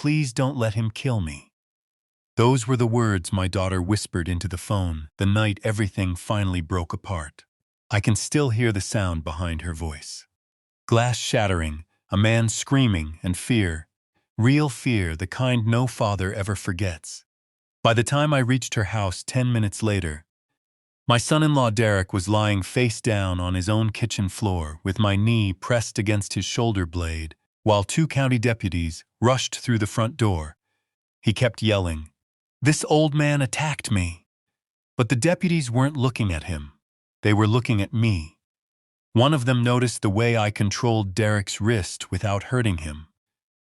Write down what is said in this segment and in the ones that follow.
please don't let him kill me." Those were the words my daughter whispered into the phone the night everything finally broke apart. I can still hear the sound behind her voice. Glass shattering, a man screaming, and fear. Real fear, the kind no father ever forgets. By the time I reached her house 10 minutes later, my son-in-law Derek was lying face down on his own kitchen floor with my knee pressed against his shoulder blade, while 2 county deputies rushed through the front door. He kept yelling, "This old man attacked me." But the deputies weren't looking at him. They were looking at me. One of them noticed the way I controlled Derek's wrist without hurting him.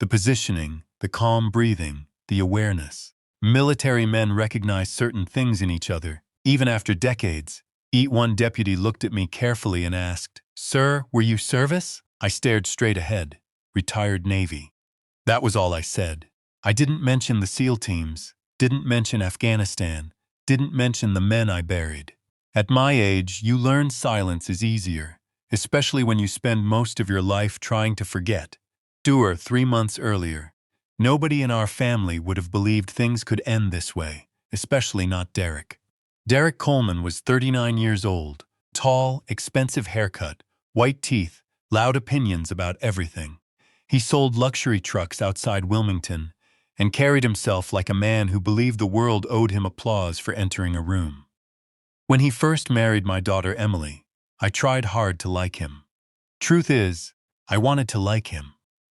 The positioning, the calm breathing, the awareness. Military men recognize certain things in each other, even after decades. One deputy looked at me carefully and asked, "Sir, were you service?" I stared straight ahead. "Retired Navy." That was all I said. I didn't mention the SEAL teams, didn't mention Afghanistan, didn't mention the men I buried. At my age, you learn silence is easier, especially when you spend most of your life trying to forget. 3 months earlier, nobody in our family would have believed things could end this way, especially not Derek. Derek Coleman was 39 years old, tall, expensive haircut, white teeth, loud opinions about everything. He sold luxury trucks outside Wilmington and carried himself like a man who believed the world owed him applause for entering a room. When he first married my daughter Emily, I tried hard to like him. Truth is, I wanted to like him.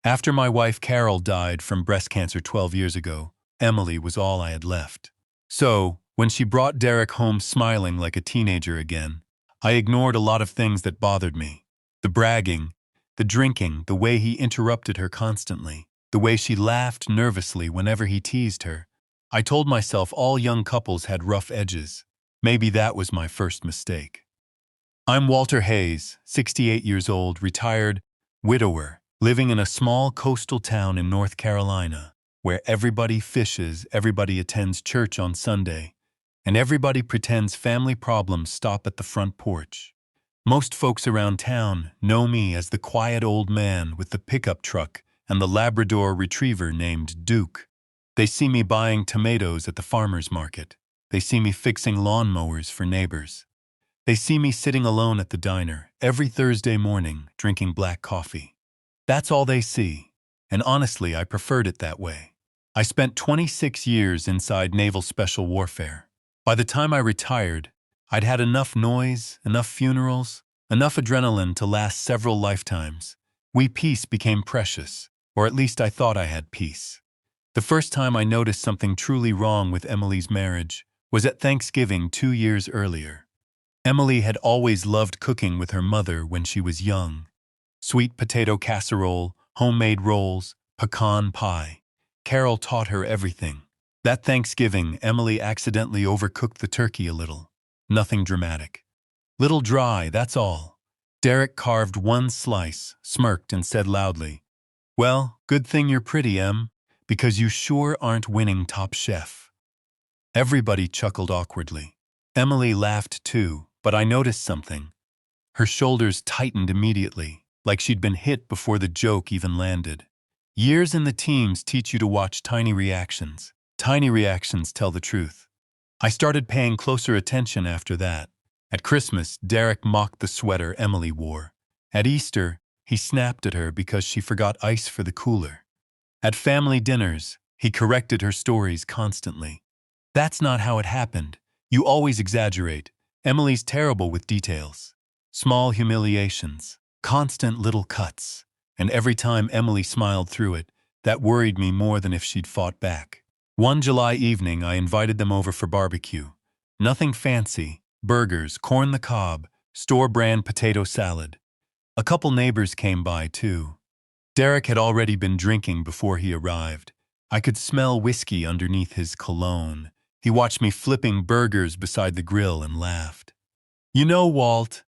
After my wife Carol died from breast cancer 12 years ago, Emily was all I had left. So, when she brought Derek home smiling like a teenager again, I ignored a lot of things that bothered me. The bragging, the drinking, the way he interrupted her constantly, the way she laughed nervously whenever he teased her. I told myself all young couples had rough edges. Maybe that was my first mistake. I'm Walter Hayes, 68 years old, retired, widower, living in a small coastal town in North Carolina, where everybody fishes, everybody attends church on Sunday, and everybody pretends family problems stop at the front porch. Most folks around town know me as the quiet old man with the pickup truck and the Labrador retriever named Duke. They see me buying tomatoes at the farmer's market. They see me fixing lawnmowers for neighbors. They see me sitting alone at the diner every Thursday morning drinking black coffee. That's all they see, and honestly, I preferred it that way. I spent 26 years inside naval special warfare. By the time I retired, I'd had enough noise, enough funerals, enough adrenaline to last several lifetimes. Peace became precious, or at least I thought I had peace. The first time I noticed something truly wrong with Emily's marriage was at Thanksgiving 2 years earlier. Emily had always loved cooking with her mother when she was young. Sweet potato casserole, homemade rolls, pecan pie. Carol taught her everything. That Thanksgiving, Emily accidentally overcooked the turkey a little. Nothing dramatic. Little dry, that's all. Derek carved one slice, smirked, and said loudly, "Well, good thing you're pretty, Em, because you sure aren't winning Top Chef." Everybody chuckled awkwardly. Emily laughed too, but I noticed something. Her shoulders tightened immediately, like she'd been hit before the joke even landed. Years in the teams teach you to watch tiny reactions. Tiny reactions tell the truth. I started paying closer attention after that. At Christmas, Derek mocked the sweater Emily wore. At Easter, he snapped at her because she forgot ice for the cooler. At family dinners, he corrected her stories constantly. "That's not how it happened. You always exaggerate. Emily's terrible with details." Small humiliations, constant little cuts. And every time Emily smiled through it, that worried me more than if she'd fought back. One July evening, I invited them over for barbecue. Nothing fancy. Burgers, corn on the cob, store-brand potato salad. A couple neighbors came by, too. Derek had already been drinking before he arrived. I could smell whiskey underneath his cologne. He watched me flipping burgers beside the grill and laughed. "You know, Walt,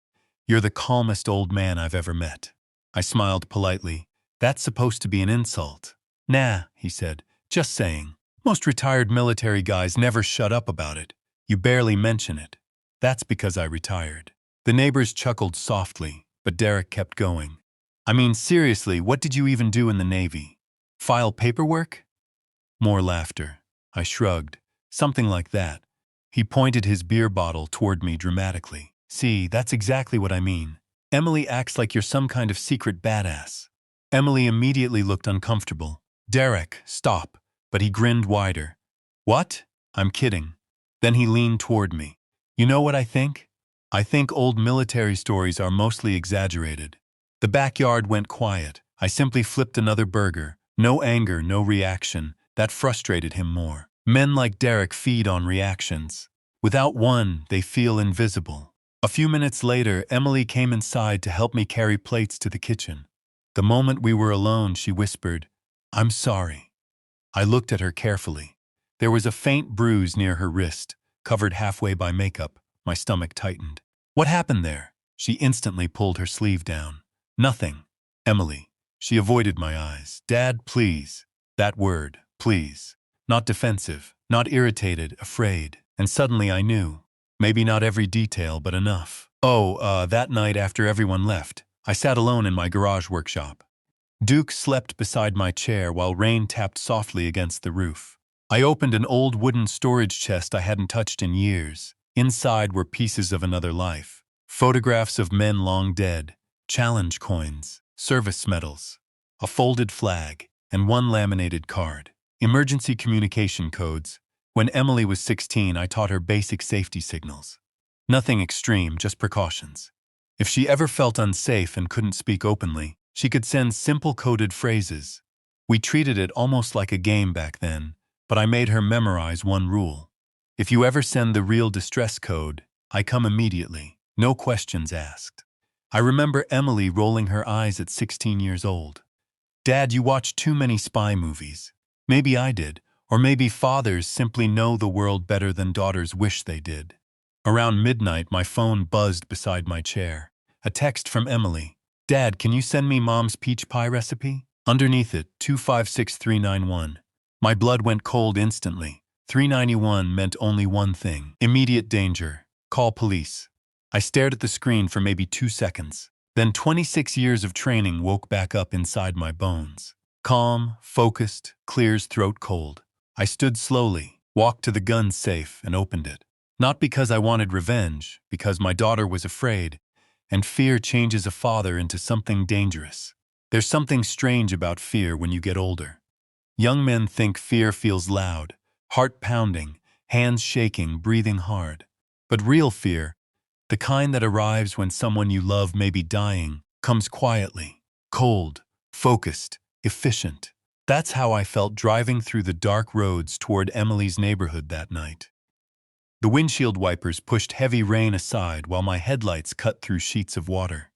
you're the calmest old man I've ever met." I smiled politely. "That's supposed to be an insult." "Nah," he said, "just saying. Most retired military guys never shut up about it. You barely mention it." "That's because I retired." The neighbors chuckled softly, but Derek kept going. "I mean, seriously, what did you even do in the Navy? File paperwork?" More laughter. I shrugged. Something like that. He pointed his beer bottle toward me dramatically. See, that's exactly what I mean. Emily acts like you're some kind of secret badass. Emily immediately looked uncomfortable. Derek, stop. But he grinned wider. What? I'm kidding. Then he leaned toward me. You know what I think? I think old military stories are mostly exaggerated. The backyard went quiet. I simply flipped another burger. No anger, no reaction. That frustrated him more. Men like Derek feed on reactions. Without one, they feel invisible. A few minutes later, Emily came inside to help me carry plates to the kitchen. The moment we were alone, she whispered, I'm sorry. I looked at her carefully. There was a faint bruise near her wrist, covered halfway by makeup. My stomach tightened. What happened there? She instantly pulled her sleeve down. Nothing. Emily. She avoided my eyes. Dad, please. That word, please. Not defensive, not irritated, afraid. And suddenly I knew. Maybe not every detail, but enough. That night after everyone left, I sat alone in my garage workshop. Duke slept beside my chair while rain tapped softly against the roof. I opened an old wooden storage chest I hadn't touched in years. Inside were pieces of another life. Photographs of men long dead, challenge coins, service medals, a folded flag, and one laminated card. Emergency communication codes. When Emily was 16, I taught her basic safety signals. Nothing extreme, just precautions. If she ever felt unsafe and couldn't speak openly, she could send simple coded phrases. We treated it almost like a game back then, but I made her memorize one rule. If you ever send the real distress code, I come immediately, no questions asked. I remember Emily rolling her eyes at 16 years old. Dad, you watch too many spy movies. Maybe I did, or maybe fathers simply know the world better than daughters wish they did. Around midnight, my phone buzzed beside my chair. A text from Emily. Dad, can you send me Mom's peach pie recipe? Underneath it, 256391. My blood went cold instantly. 391 meant only one thing. Immediate danger. Call police. I stared at the screen for maybe 2 seconds. Then 26 years of training woke back up inside my bones. Calm, focused, clear as throat cold. I stood slowly, walked to the gun safe, and opened it. Not because I wanted revenge, because my daughter was afraid, and fear changes a father into something dangerous. There's something strange about fear when you get older. Young men think fear feels loud, heart pounding, hands shaking, breathing hard. But real fear, the kind that arrives when someone you love may be dying, comes quietly, cold, focused, efficient. That's how I felt driving through the dark roads toward Emily's neighborhood that night. The windshield wipers pushed heavy rain aside while my headlights cut through sheets of water.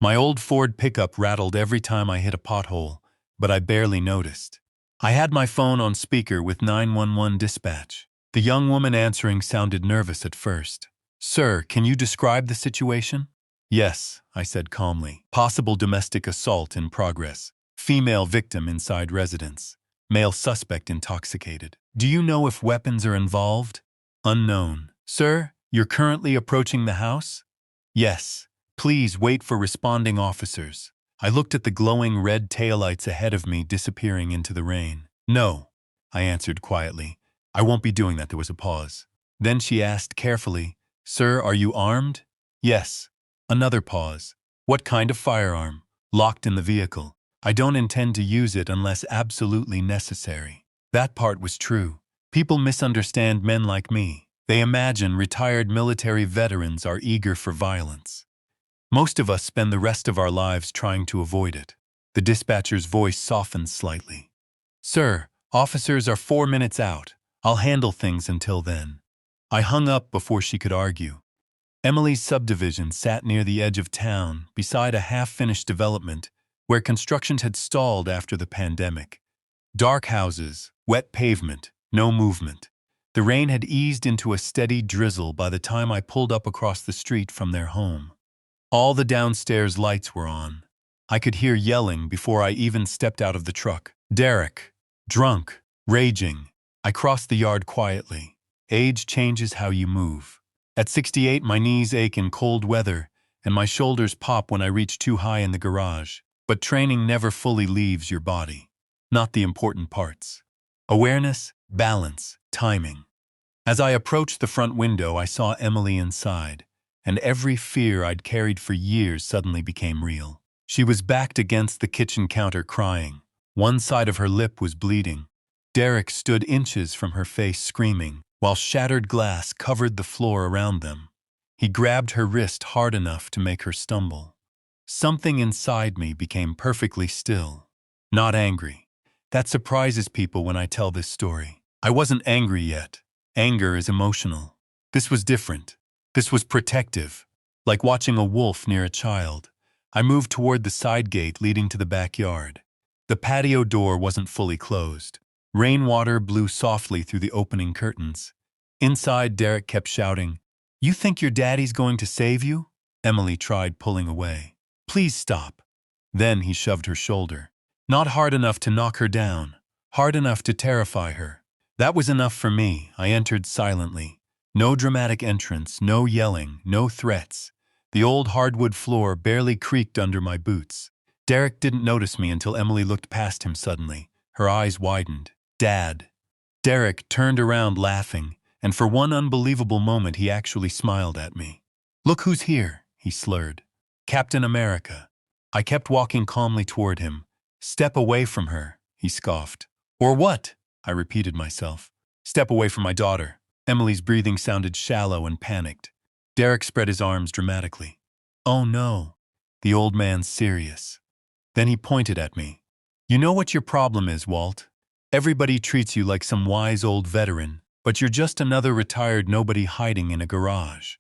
My old Ford pickup rattled every time I hit a pothole, but I barely noticed. I had my phone on speaker with 911 dispatch. The young woman answering sounded nervous at first. Sir, can you describe the situation? Yes, I said calmly. Possible domestic assault in progress. Female victim inside residence. Male suspect intoxicated. Do you know if weapons are involved? Unknown. Sir, you're currently approaching the house? Yes. Please wait for responding officers. I looked at the glowing red taillights ahead of me disappearing into the rain. No, I answered quietly. I won't be doing that. There was a pause. Then she asked carefully, Sir, are you armed? Yes. Another pause. What kind of firearm? Locked in the vehicle. I don't intend to use it unless absolutely necessary. That part was true. People misunderstand men like me. They imagine retired military veterans are eager for violence. Most of us spend the rest of our lives trying to avoid it. The dispatcher's voice softened slightly. Sir, officers are 4 minutes out. I'll handle things until then. I hung up before she could argue. Emily's subdivision sat near the edge of town, beside a half-finished development where construction had stalled after the pandemic. Dark houses, wet pavement, no movement. The rain had eased into a steady drizzle by the time I pulled up across the street from their home. All the downstairs lights were on. I could hear yelling before I even stepped out of the truck. Derek. Drunk. Raging. I crossed the yard quietly. Age changes how you move. At 68, my knees ache in cold weather, and my shoulders pop when I reach too high in the garage. But training never fully leaves your body. Not the important parts. Awareness, balance, timing. As I approached the front window, I saw Emily inside, and every fear I'd carried for years suddenly became real. She was backed against the kitchen counter crying. One side of her lip was bleeding. Derek stood inches from her face screaming, while shattered glass covered the floor around them. He grabbed her wrist hard enough to make her stumble. Something inside me became perfectly still. Not angry. That surprises people when I tell this story. I wasn't angry yet. Anger is emotional. This was different. This was protective, like watching a wolf near a child. I moved toward the side gate leading to the backyard. The patio door wasn't fully closed. Rainwater blew softly through the opening curtains. Inside, Derek kept shouting, "You think your daddy's going to save you?" Emily tried pulling away. "Please stop." Then he shoved her shoulder. Not hard enough to knock her down, hard enough to terrify her. That was enough for me. I entered silently. No dramatic entrance, no yelling, no threats. The old hardwood floor barely creaked under my boots. Derek didn't notice me until Emily looked past him suddenly. Her eyes widened. "Dad." Derek turned around laughing, and for one unbelievable moment he actually smiled at me. "Look who's here," he slurred. "Captain America." I kept walking calmly toward him. "Step away from her," he scoffed. "Or what?" I repeated myself. "Step away from my daughter." Emily's breathing sounded shallow and panicked. Derek spread his arms dramatically. "Oh no." The old man's serious. Then he pointed at me. "You know what your problem is, Walt? Everybody treats you like some wise old veteran, but you're just another retired nobody hiding in a garage."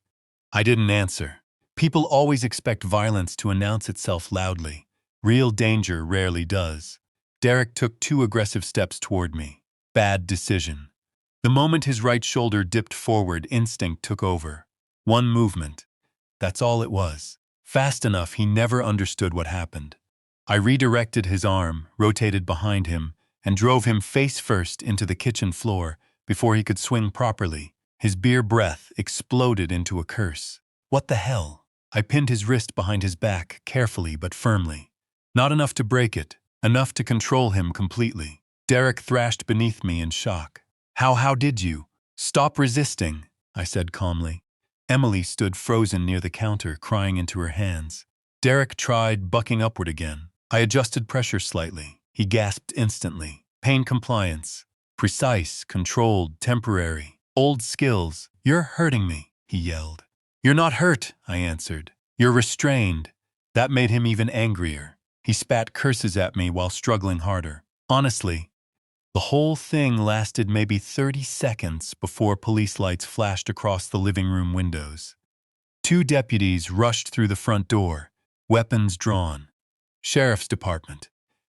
I didn't answer. People always expect violence to announce itself loudly. Real danger rarely does. Derek took 2 aggressive steps toward me. Bad decision. The moment his right shoulder dipped forward, instinct took over. One movement. That's all it was. Fast enough he never understood what happened. I redirected his arm, rotated behind him, and drove him face first into the kitchen floor before he could swing properly. His beer breath exploded into a curse. What the hell? I pinned his wrist behind his back, carefully but firmly. Not enough to break it, enough to control him completely. Derek thrashed beneath me in shock. How did you?" "Stop resisting," I said calmly. Emily stood frozen near the counter, crying into her hands. Derek tried bucking upward again. I adjusted pressure slightly. He gasped instantly. "Pain compliance. Precise, controlled, temporary. Old skills. You're hurting me," he yelled. "You're not hurt," I answered. "You're restrained." That made him even angrier. He spat curses at me while struggling harder. Honestly, the whole thing lasted maybe 30 seconds before police lights flashed across the living room windows. 2 deputies rushed through the front door, weapons drawn. "Sheriff's Department."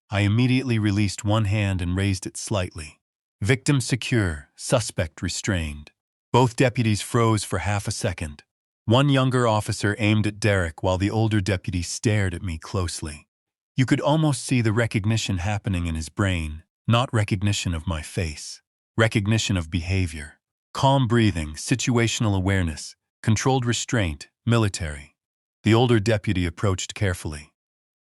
I immediately released one hand and raised it slightly. "Victim secure, suspect restrained." Both deputies froze for half a second. One younger officer aimed at Derek while the older deputy stared at me closely. You could almost see the recognition happening in his brain, not recognition of my face. Recognition of behavior. Calm breathing, situational awareness, controlled restraint, military. The older deputy approached carefully.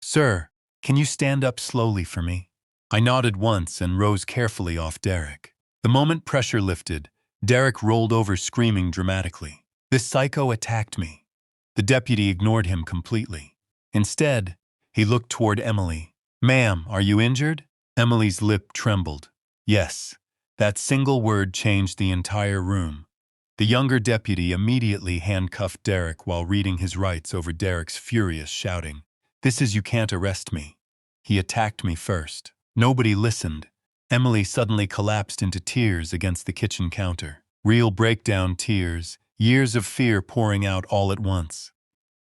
"Sir, can you stand up slowly for me?" I nodded once and rose carefully off Derek. The moment pressure lifted, Derek rolled over screaming dramatically. This psycho attacked me. The deputy ignored him completely. Instead, he looked toward Emily. "Ma'am, are you injured?" Emily's lip trembled. Yes, that single word changed the entire room. The younger deputy immediately handcuffed Derek while reading his rights over Derek's furious shouting. "This is you can't arrest me." He attacked me first. Nobody listened. Emily suddenly collapsed into tears against the kitchen counter. Real breakdown tears, years of fear pouring out all at once.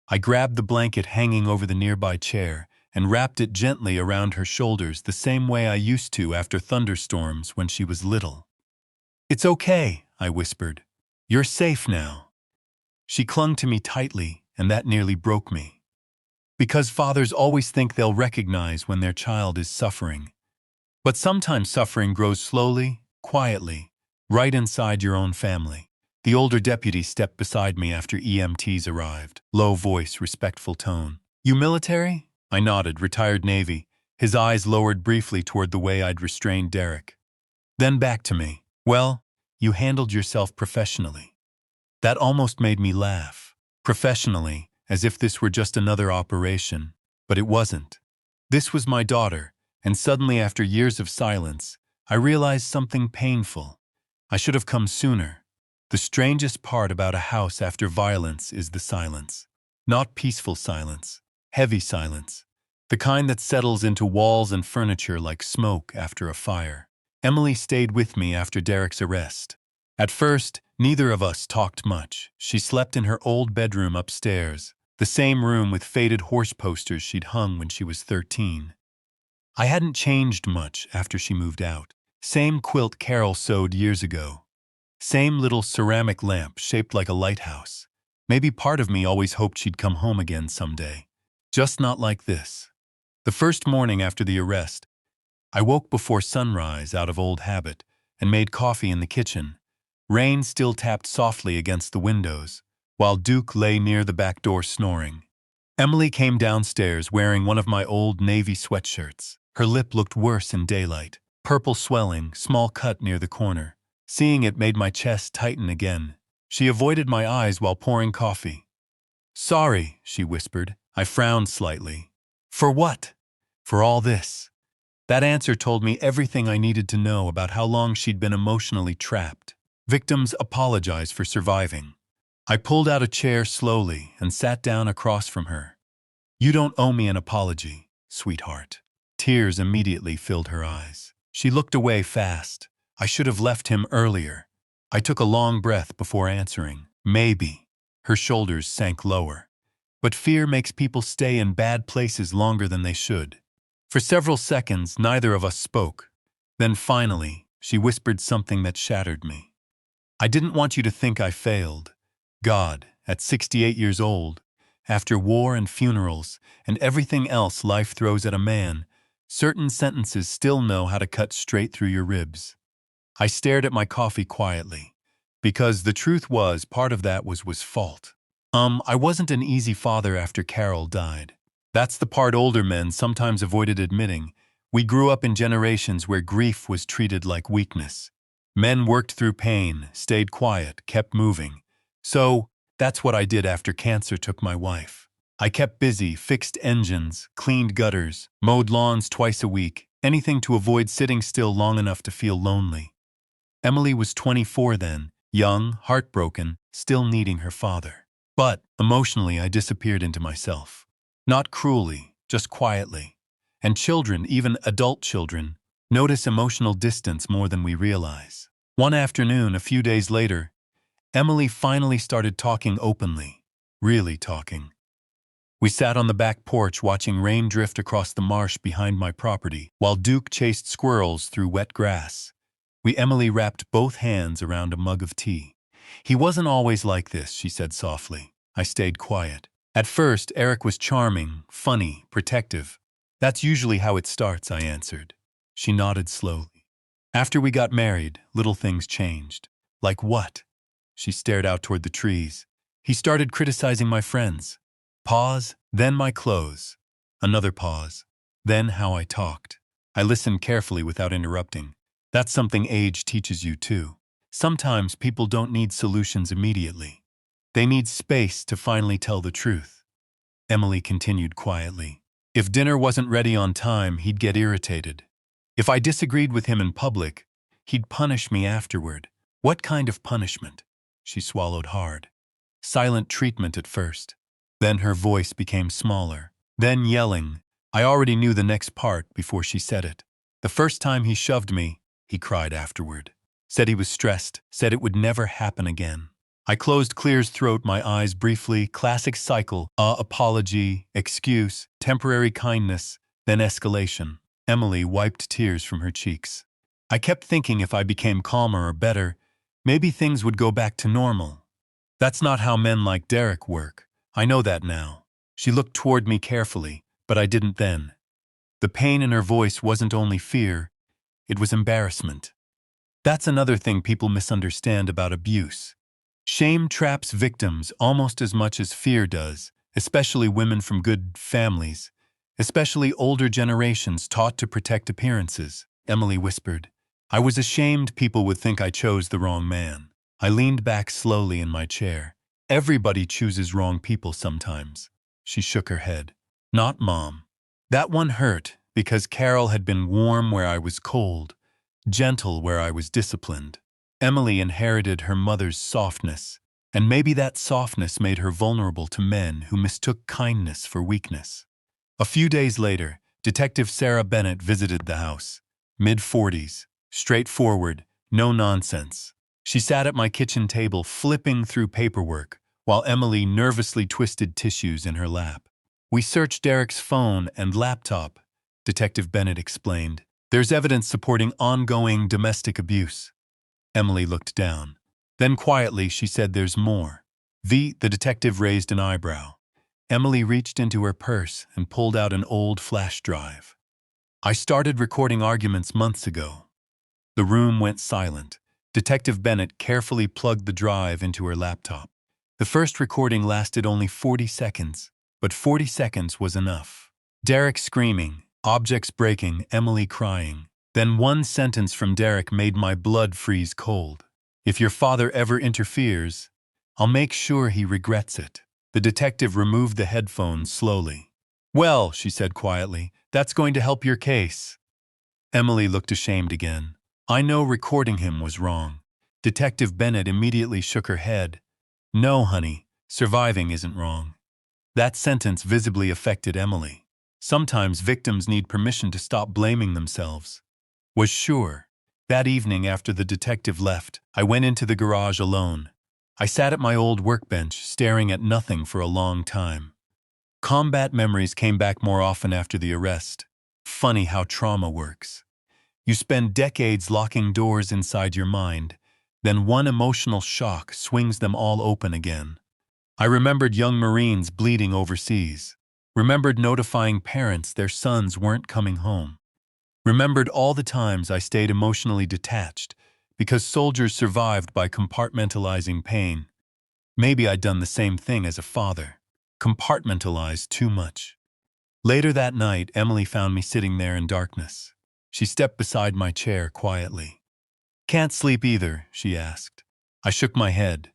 I grabbed the blanket hanging over the nearby chair and wrapped it gently around her shoulders the same way I used to after thunderstorms when she was little. "It's okay," I whispered. "You're safe now." She clung to me tightly, and that nearly broke me. Because fathers always think they'll recognize when their child is suffering. But sometimes suffering grows slowly, quietly, right inside your own family. The older deputy stepped beside me after EMTs arrived. Low voice, respectful tone. "You military?" I nodded, retired Navy. His eyes lowered briefly toward the way I'd restrained Derek. Then back to me. Well, you handled yourself professionally. That almost made me laugh. Professionally, as if this were just another operation. But it wasn't. This was my daughter, and suddenly after years of silence, I realized something painful. I should have come sooner. The strangest part about a house after violence is the silence. Not peaceful silence, heavy silence. The kind that settles into walls and furniture like smoke after a fire. Emily stayed with me after Derek's arrest. At first, neither of us talked much. She slept in her old bedroom upstairs, the same room with faded horse posters she'd hung when she was 13. I hadn't changed much after she moved out. Same quilt Carol sewed years ago. Same little ceramic lamp shaped like a lighthouse. Maybe part of me always hoped she'd come home again someday. Just not like this. The first morning after the arrest, I woke before sunrise out of old habit and made coffee in the kitchen. Rain still tapped softly against the windows, while Duke lay near the back door snoring. Emily came downstairs wearing one of my old navy sweatshirts. Her lip looked worse in daylight. Purple swelling, small cut near the corner. Seeing it made my chest tighten again. She avoided my eyes while pouring coffee. "Sorry," she whispered. I frowned slightly. "For what?" "For all this." That answer told me everything I needed to know about how long she'd been emotionally trapped. Victims apologize for surviving. I pulled out a chair slowly and sat down across from her. "You don't owe me an apology, sweetheart." Tears immediately filled her eyes. She looked away fast. I should have left him earlier. I took a long breath before answering. "Maybe." Her shoulders sank lower. But fear makes people stay in bad places longer than they should. For several seconds, neither of us spoke. Then finally, she whispered something that shattered me. "I didn't want you to think I failed. God, at 68 years old, after war and funerals and everything else life throws at a man, certain sentences still know how to cut straight through your ribs." I stared at my coffee quietly, because the truth was part of that was fault. I wasn't an easy father after Carol died. That's the part older men sometimes avoided admitting. We grew up in generations where grief was treated like weakness. Men worked through pain, stayed quiet, kept moving. So, that's what I did after cancer took my wife. I kept busy, fixed engines, cleaned gutters, mowed lawns twice a week, anything to avoid sitting still long enough to feel lonely. Emily was 24 then, young, heartbroken, still needing her father. But, emotionally, I disappeared into myself. Not cruelly, just quietly. And children, even adult children, notice emotional distance more than we realize. One afternoon, a few days later, Emily finally started talking openly. Really talking. We sat on the back porch watching rain drift across the marsh behind my property, while Duke chased squirrels through wet grass. Emily wrapped both hands around a mug of tea. "He wasn't always like this," she said softly. I stayed quiet. "At first, Eric was charming, funny, protective. That's usually how it starts," I answered. She nodded slowly. "After we got married, little things changed." "Like what?" She stared out toward the trees. "He started criticizing my friends." Pause, then my clothes. Another pause. Then how I talked. I listened carefully without interrupting. That's something age teaches you too. Sometimes people don't need solutions immediately. They need space to finally tell the truth. Emily continued quietly. "If dinner wasn't ready on time, he'd get irritated. If I disagreed with him in public, he'd punish me afterward." "What kind of punishment?" She swallowed hard. "Silent treatment at first. Then her voice became smaller. Then yelling. I already knew the next part before she said it. The first time he shoved me, he cried afterward. Said he was stressed, said it would never happen again. I closed Clear's throat, my eyes briefly, classic cycle, apology, excuse, temporary kindness, then escalation. Emily wiped tears from her cheeks. I kept thinking if I became calmer or better, maybe things would go back to normal. That's not how men like Derek work. I know that now. She looked toward me carefully, but I didn't then. The pain in her voice wasn't only fear, it was embarrassment. That's another thing people misunderstand about abuse. Shame traps victims almost as much as fear does, especially women from good families, especially older generations taught to protect appearances, Emily whispered. I was ashamed people would think I chose the wrong man. I leaned back slowly in my chair. Everybody chooses wrong people sometimes. She shook her head. Not Mom. That one hurt because Carol had been warm where I was cold, gentle where I was disciplined. Emily inherited her mother's softness, and maybe that softness made her vulnerable to men who mistook kindness for weakness. A few days later, Detective Sarah Bennett visited the house. Mid-40s, straightforward, no nonsense. She sat at my kitchen table flipping through paperwork, while Emily nervously twisted tissues in her lap. We searched Derek's phone and laptop, Detective Bennett explained. There's evidence supporting ongoing domestic abuse. Emily looked down. Then quietly she said there's more. The detective raised an eyebrow. Emily reached into her purse and pulled out an old flash drive. I started recording arguments months ago. The room went silent. Detective Bennett carefully plugged the drive into her laptop. The first recording lasted only 40 seconds, but 40 seconds was enough. Derek screaming, objects breaking, Emily crying. Then one sentence from Derek made my blood freeze cold. If your father ever interferes, I'll make sure he regrets it. The detective removed the headphones slowly. Well, she said quietly, that's going to help your case. Emily looked ashamed again. I know recording him was wrong. Detective Bennett immediately shook her head. No, honey, surviving isn't wrong. That sentence visibly affected Emily. Sometimes victims need permission to stop blaming themselves. Was sure. That evening after the detective left, I went into the garage alone. I sat at my old workbench, staring at nothing for a long time. Combat memories came back more often after the arrest. Funny how trauma works. You spend decades locking doors inside your mind, then one emotional shock swings them all open again. I remembered young Marines bleeding overseas. Remembered notifying parents their sons weren't coming home. Remembered all the times I stayed emotionally detached because soldiers survived by compartmentalizing pain. Maybe I'd done the same thing as a father. Compartmentalized too much. Later that night, Emily found me sitting there in darkness. She stepped beside my chair quietly. Can't sleep either, she asked. I shook my head.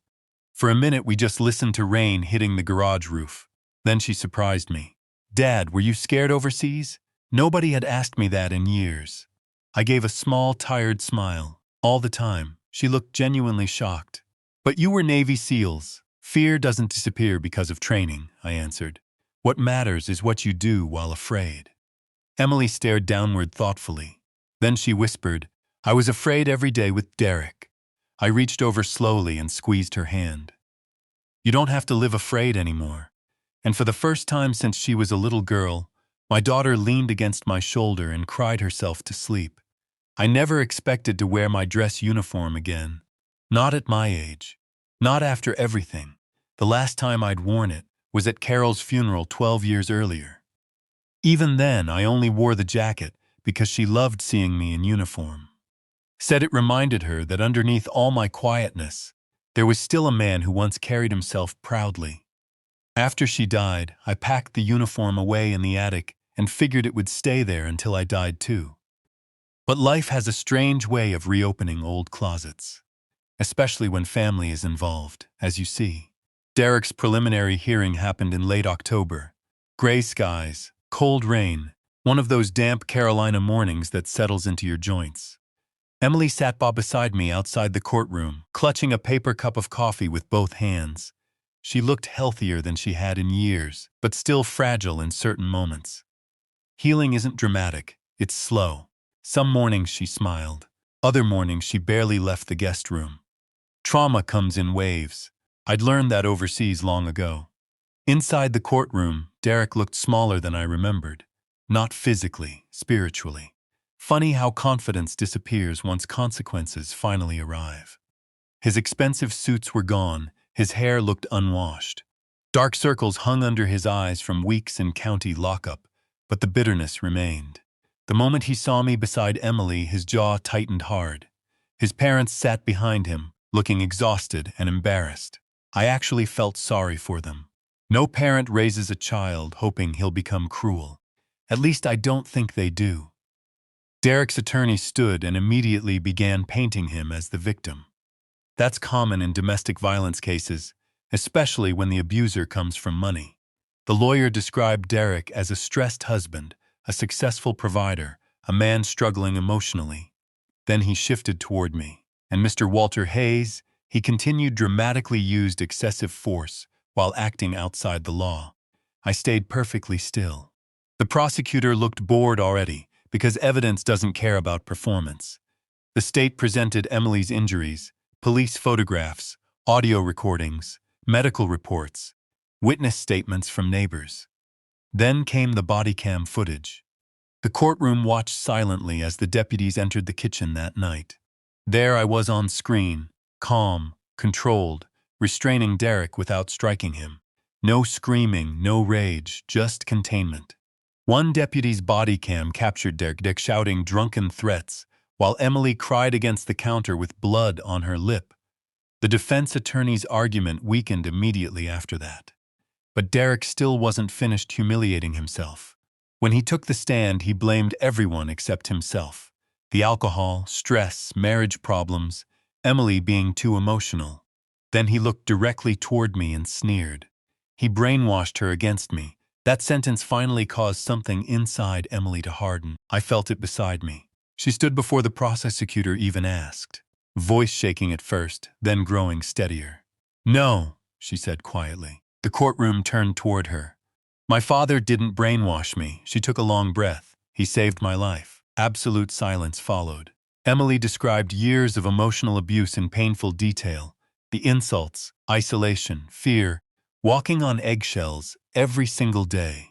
For a minute, we just listened to rain hitting the garage roof. Then she surprised me. Dad, were you scared overseas? Nobody had asked me that in years. I gave a small, tired smile. All the time, she looked genuinely shocked. But you were Navy SEALs. Fear doesn't disappear because of training, I answered. What matters is what you do while afraid. Emily stared downward thoughtfully. Then she whispered, I was afraid every day with Derek. I reached over slowly and squeezed her hand. You don't have to live afraid anymore. And for the first time since she was a little girl, my daughter leaned against my shoulder and cried herself to sleep. I never expected to wear my dress uniform again. Not at my age. Not after everything. The last time I'd worn it was at Carol's funeral 12 years earlier. Even then, I only wore the jacket because she loved seeing me in uniform. Said it reminded her that underneath all my quietness, there was still a man who once carried himself proudly. After she died, I packed the uniform away in the attic and figured it would stay there until I died too. But life has a strange way of reopening old closets, especially when family is involved, as you see. Derek's preliminary hearing happened in late October. Gray skies, cold rain, one of those damp Carolina mornings that settles into your joints. Emily sat beside me outside the courtroom, clutching a paper cup of coffee with both hands. She looked healthier than she had in years, but still fragile in certain moments. Healing isn't dramatic, it's slow. Some mornings she smiled. Other mornings she barely left the guest room. Trauma comes in waves. I'd learned that overseas long ago. Inside the courtroom, Derek looked smaller than I remembered. Not physically, spiritually. Funny how confidence disappears once consequences finally arrive. His expensive suits were gone, his hair looked unwashed. Dark circles hung under his eyes from weeks in county lockup, but the bitterness remained. The moment he saw me beside Emily, his jaw tightened hard. His parents sat behind him, looking exhausted and embarrassed. I actually felt sorry for them. No parent raises a child hoping he'll become cruel. At least I don't think they do. Derek's attorney stood and immediately began painting him as the victim. That's common in domestic violence cases, especially when the abuser comes from money. The lawyer described Derek as a stressed husband, a successful provider, a man struggling emotionally. Then he shifted toward me. And Mr. Walter Hayes, he continued dramatically used excessive force while acting outside the law. I stayed perfectly still. The prosecutor looked bored already because evidence doesn't care about performance. The state presented Emily's injuries, police photographs, audio recordings, medical reports, witness statements from neighbors. Then came the body cam footage. The courtroom watched silently as the deputies entered the kitchen that night. There I was on screen, calm, controlled, restraining Derek without striking him. No screaming, no rage, just containment. One deputy's body cam captured Derek shouting drunken threats, while Emily cried against the counter with blood on her lip. The defense attorney's argument weakened immediately after that. But Derek still wasn't finished humiliating himself. When he took the stand, he blamed everyone except himself. The alcohol, stress, marriage problems, Emily being too emotional. Then he looked directly toward me and sneered. He brainwashed her against me. That sentence finally caused something inside Emily to harden. I felt it beside me. She stood before the prosecutor even asked, voice shaking at first, then growing steadier. "No," she said quietly. The courtroom turned toward her. "My father didn't brainwash me." She took a long breath. "He saved my life." Absolute silence followed. Emily described years of emotional abuse in painful detail. The insults, isolation, fear, walking on eggshells every single day.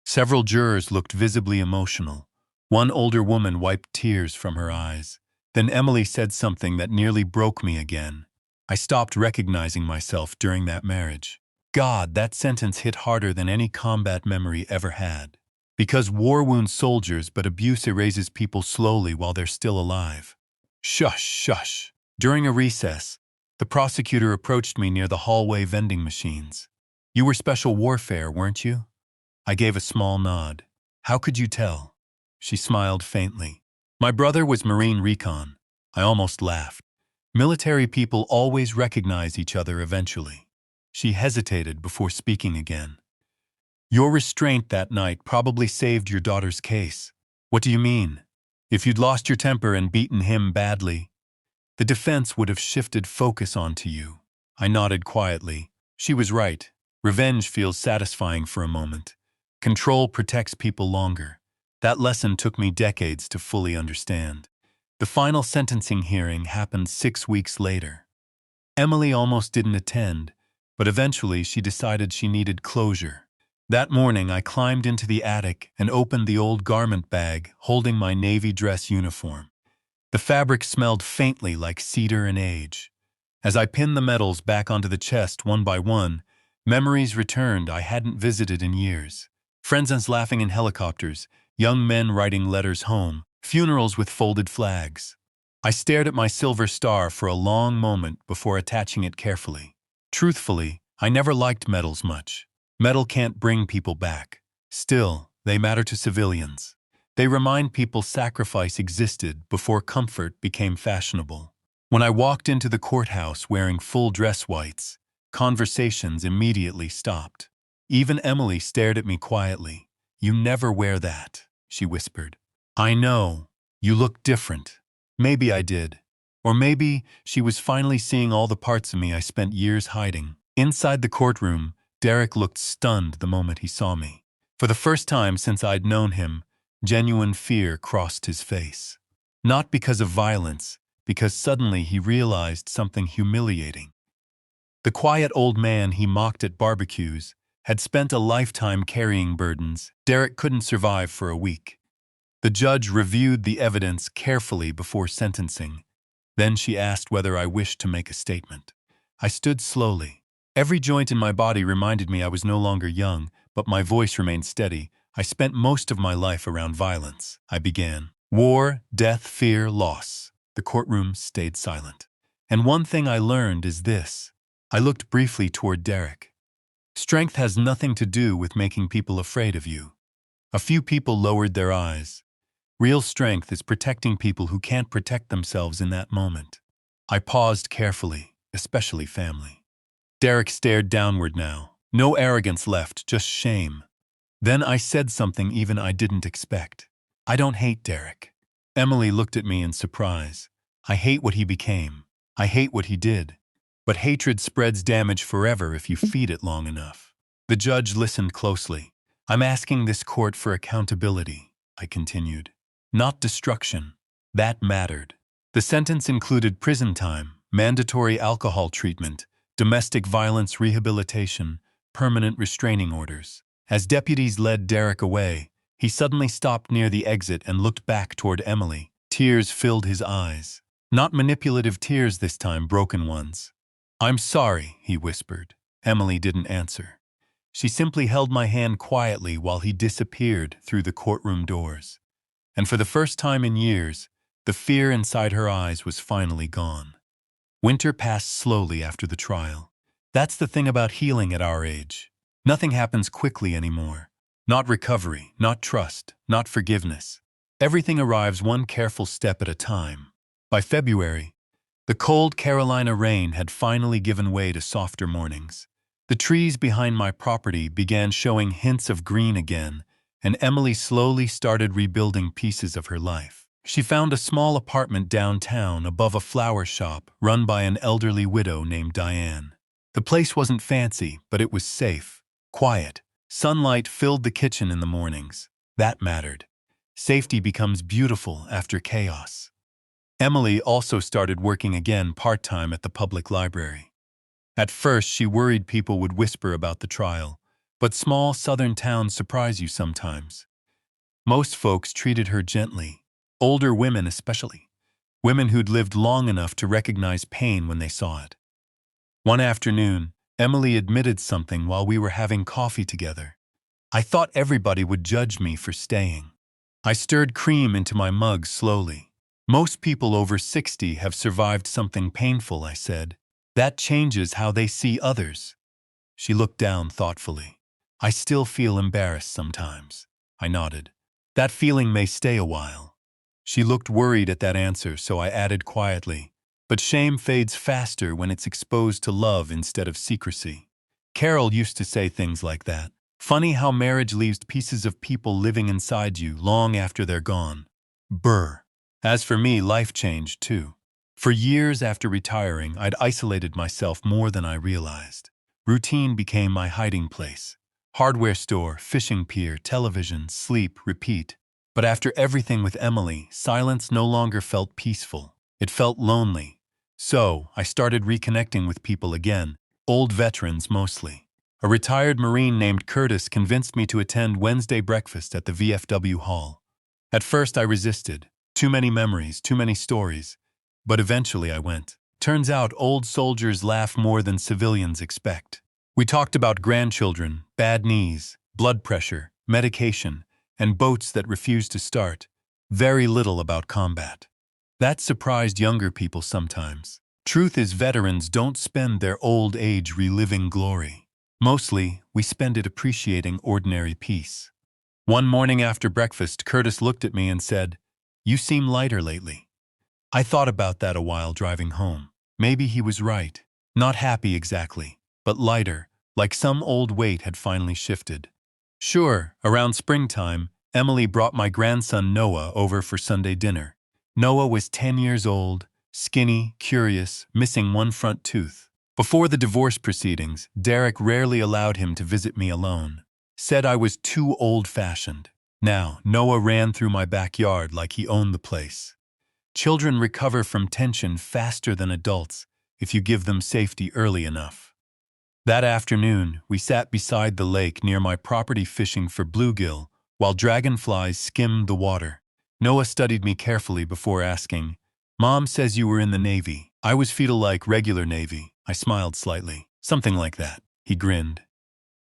Several jurors looked visibly emotional. One older woman wiped tears from her eyes. Then Emily said something that nearly broke me again. I stopped recognizing myself during that marriage. God, that sentence hit harder than any combat memory ever had. Because war wounds soldiers, but abuse erases people slowly while they're still alive. Shush, shush. During a recess, the prosecutor approached me near the hallway vending machines. "You were special warfare, weren't you?" I gave a small nod. "How could you tell?" She smiled faintly. "My brother was Marine Recon." I almost laughed. Military people always recognize each other eventually. She hesitated before speaking again. "Your restraint that night probably saved your daughter's case." "What do you mean?" "If you'd lost your temper and beaten him badly, the defense would have shifted focus onto you." I nodded quietly. She was right. Revenge feels satisfying for a moment. Control protects people longer. That lesson took me decades to fully understand. The final sentencing hearing happened 6 weeks later. Emily almost didn't attend, but eventually she decided she needed closure. That morning I climbed into the attic and opened the old garment bag holding my navy dress uniform. The fabric smelled faintly like cedar and age. As I pinned the medals back onto the chest one by one, memories returned I hadn't visited in years. Friends laughing in helicopters, young men writing letters home, funerals with folded flags. I stared at my silver star for a long moment before attaching it carefully. Truthfully, I never liked medals much. Metal can't bring people back. Still, they matter to civilians. They remind people sacrifice existed before comfort became fashionable. When I walked into the courthouse wearing full dress whites, conversations immediately stopped. Even Emily stared at me quietly. "You never wear that," she whispered. "I know. You look different." Maybe I did. Or maybe she was finally seeing all the parts of me I spent years hiding. Inside the courtroom, Derek looked stunned the moment he saw me. For the first time since I'd known him, genuine fear crossed his face. Not because of violence, because suddenly he realized something humiliating. The quiet old man he mocked at barbecues had spent a lifetime carrying burdens Derek couldn't survive for a week. The judge reviewed the evidence carefully before sentencing. Then she asked whether I wished to make a statement. I stood slowly. Every joint in my body reminded me I was no longer young, but my voice remained steady. "I spent most of my life around violence," I began. "War, death, fear, loss." The courtroom stayed silent. "And one thing I learned is this." I looked briefly toward Derek. "Strength has nothing to do with making people afraid of you." A few people lowered their eyes. Real strength is protecting people who can't protect themselves in that moment. I paused carefully, especially family. Derek stared downward now. No arrogance left, just shame. Then I said something even I didn't expect. I don't hate Derek. Emily looked at me in surprise. I hate what he became. I hate what he did. But hatred spreads damage forever if you feed it long enough. The judge listened closely. I'm asking this court for accountability, I continued. Not destruction. That mattered. The sentence included prison time, mandatory alcohol treatment, domestic violence rehabilitation, permanent restraining orders. As deputies led Derek away, he suddenly stopped near the exit and looked back toward Emily. Tears filled his eyes. Not manipulative tears this time, broken ones. I'm sorry, he whispered. Emily didn't answer. She simply held my hand quietly while he disappeared through the courtroom doors. And for the first time in years, the fear inside her eyes was finally gone. Winter passed slowly after the trial. That's the thing about healing at our age. Nothing happens quickly anymore. Not recovery, not trust, not forgiveness. Everything arrives one careful step at a time. By February, the cold Carolina rain had finally given way to softer mornings. The trees behind my property began showing hints of green again, and Emily slowly started rebuilding pieces of her life. She found a small apartment downtown above a flower shop run by an elderly widow named Diane. The place wasn't fancy, but it was safe, quiet. Sunlight filled the kitchen in the mornings. That mattered. Safety becomes beautiful after chaos. Emily also started working again part-time at the public library. At first, she worried people would whisper about the trial, but small southern towns surprise you sometimes. Most folks treated her gently, older women especially, women who'd lived long enough to recognize pain when they saw it. One afternoon, Emily admitted something while we were having coffee together. I thought everybody would judge me for staying. I stirred cream into my mug slowly. Most people over 60 have survived something painful, I said. That changes how they see others. She looked down thoughtfully. I still feel embarrassed sometimes. I nodded. That feeling may stay a while. She looked worried at that answer, so I added quietly, but shame fades faster when it's exposed to love instead of secrecy. Carol used to say things like that. Funny how marriage leaves pieces of people living inside you long after they're gone. Brr. As for me, life changed too. For years after retiring, I'd isolated myself more than I realized. Routine became my hiding place. Hardware store, fishing pier, television, sleep, repeat. But after everything with Emily, silence no longer felt peaceful. It felt lonely. So, I started reconnecting with people again, old veterans mostly. A retired Marine named Curtis convinced me to attend Wednesday breakfast at the VFW hall. At first I resisted. Too many memories, too many stories. But eventually I went. Turns out old soldiers laugh more than civilians expect. We talked about grandchildren, bad knees, blood pressure, medication, and boats that refuse to start. Very little about combat. That surprised younger people sometimes. Truth is, veterans don't spend their old age reliving glory. Mostly, we spend it appreciating ordinary peace. One morning after breakfast, Curtis looked at me and said, "You seem lighter lately." I thought about that a while driving home. Maybe he was right. Not happy exactly, but lighter, like some old weight had finally shifted. Sure, around springtime, Emily brought my grandson Noah over for Sunday dinner. Noah was 10 years old, skinny, curious, missing one front tooth. Before the divorce proceedings, Derek rarely allowed him to visit me alone. Said I was too old-fashioned. Now, Noah ran through my backyard like he owned the place. Children recover from tension faster than adults if you give them safety early enough. That afternoon, we sat beside the lake near my property fishing for bluegill while dragonflies skimmed the water. Noah studied me carefully before asking, "Mom says you were in the Navy." I was feel like regular Navy. I smiled slightly. "Something like that." He grinned.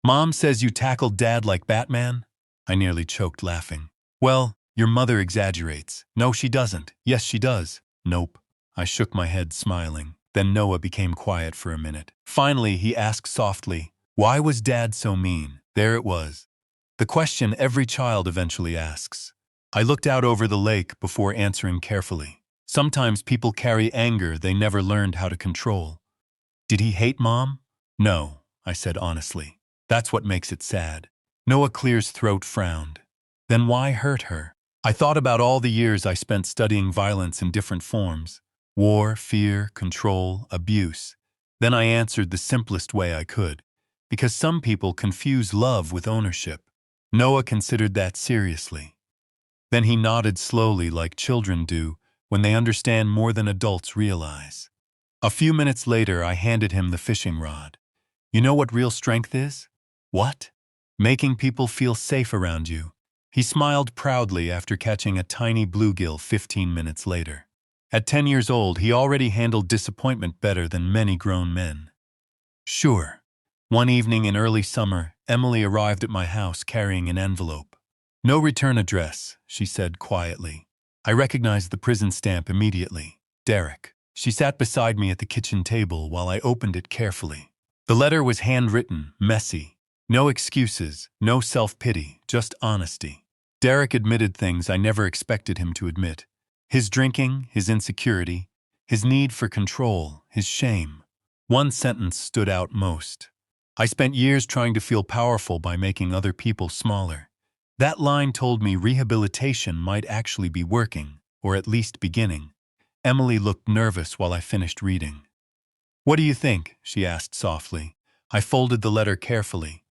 "Mom says you tackled Dad like Batman?" I nearly choked laughing. "Well, your mother exaggerates." "No, she doesn't." "Yes, she does." "Nope." I shook my head, smiling. Then Noah became quiet for a minute. Finally, he asked softly, "Why was Dad so mean?" There it was. The question every child eventually asks. I looked out over the lake before answering carefully. Sometimes people carry anger they never learned how to control. Did he hate Mom? No, I said honestly. That's what makes it sad. Noah Clear's throat frowned. Then why hurt her? I thought about all the years I spent studying violence in different forms. War, fear, control, abuse. Then I answered the simplest way I could. Because some people confuse love with ownership. Noah considered that seriously. Then he nodded slowly like children do when they understand more than adults realize. A few minutes later, I handed him the fishing rod. You know what real strength is? What? Making people feel safe around you. He smiled proudly after catching a tiny bluegill 15 minutes later. At 10 years old, he already handled disappointment better than many grown men. Sure. One evening in early summer, Emily arrived at my house carrying an envelope. No return address, she said quietly. I recognized the prison stamp immediately. Derek. She sat beside me at the kitchen table while I opened it carefully. The letter was handwritten, messy. No excuses, no self-pity, just honesty. Derek admitted things I never expected him to admit. His drinking, his insecurity, his need for control, his shame. One sentence stood out most. I spent years trying to feel powerful by making other people smaller. That line told me rehabilitation might actually be working, or at least beginning. Emily looked nervous while I finished reading. What do you think? She asked softly. I folded the letter carefully.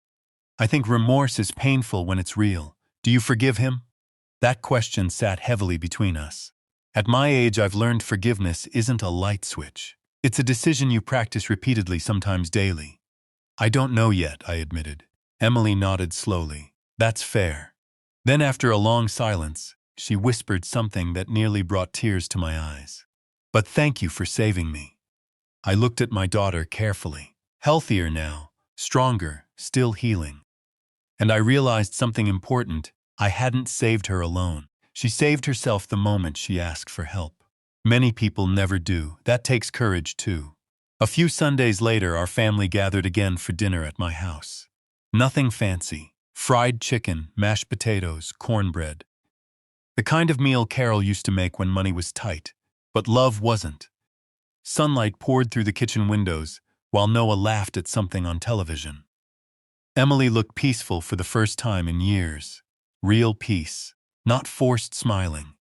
I think remorse is painful when it's real. Do you forgive him? That question sat heavily between us. At my age, I've learned forgiveness isn't a light switch. It's a decision you practice repeatedly, sometimes daily. I don't know yet, I admitted. Emily nodded slowly. That's fair. Then after a long silence, she whispered something that nearly brought tears to my eyes. But thank you for saving me. I looked at my daughter carefully. Healthier now, stronger, still healing. And I realized something important. I hadn't saved her alone. She saved herself the moment she asked for help. Many people never do. That takes courage too. A few Sundays later, our family gathered again for dinner at my house. Nothing fancy. Fried chicken, mashed potatoes, cornbread. The kind of meal Carol used to make when money was tight. But love wasn't. Sunlight poured through the kitchen windows, while Noah laughed at something on television. Emily looked peaceful for the first time in years. Real peace. Not forced smiling.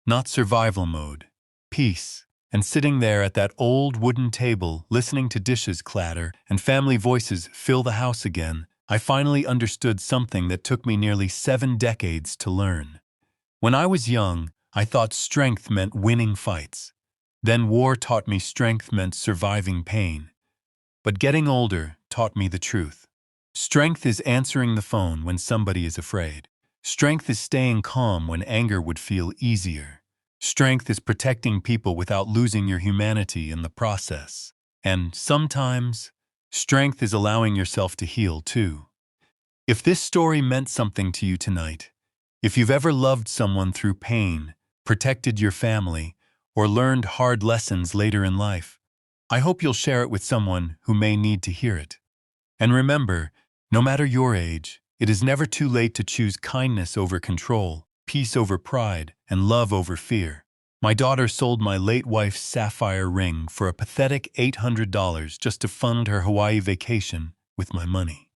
Not survival mode. Peace. And sitting there at that old wooden table, listening to dishes clatter and family voices fill the house again, I finally understood something that took me nearly 7 decades to learn. When I was young, I thought strength meant winning fights. Then war taught me strength meant surviving pain. But getting older taught me the truth. Strength is answering the phone when somebody is afraid. Strength is staying calm when anger would feel easier. Strength is protecting people without losing your humanity in the process. And sometimes, strength is allowing yourself to heal too. If this story meant something to you tonight, if you've ever loved someone through pain, protected your family, or learned hard lessons later in life, I hope you'll share it with someone who may need to hear it. And remember, no matter your age, it is never too late to choose kindness over control, peace over pride, and love over fear. My daughter sold my late wife's sapphire ring for a pathetic $800 just to fund her Hawaii vacation with my money.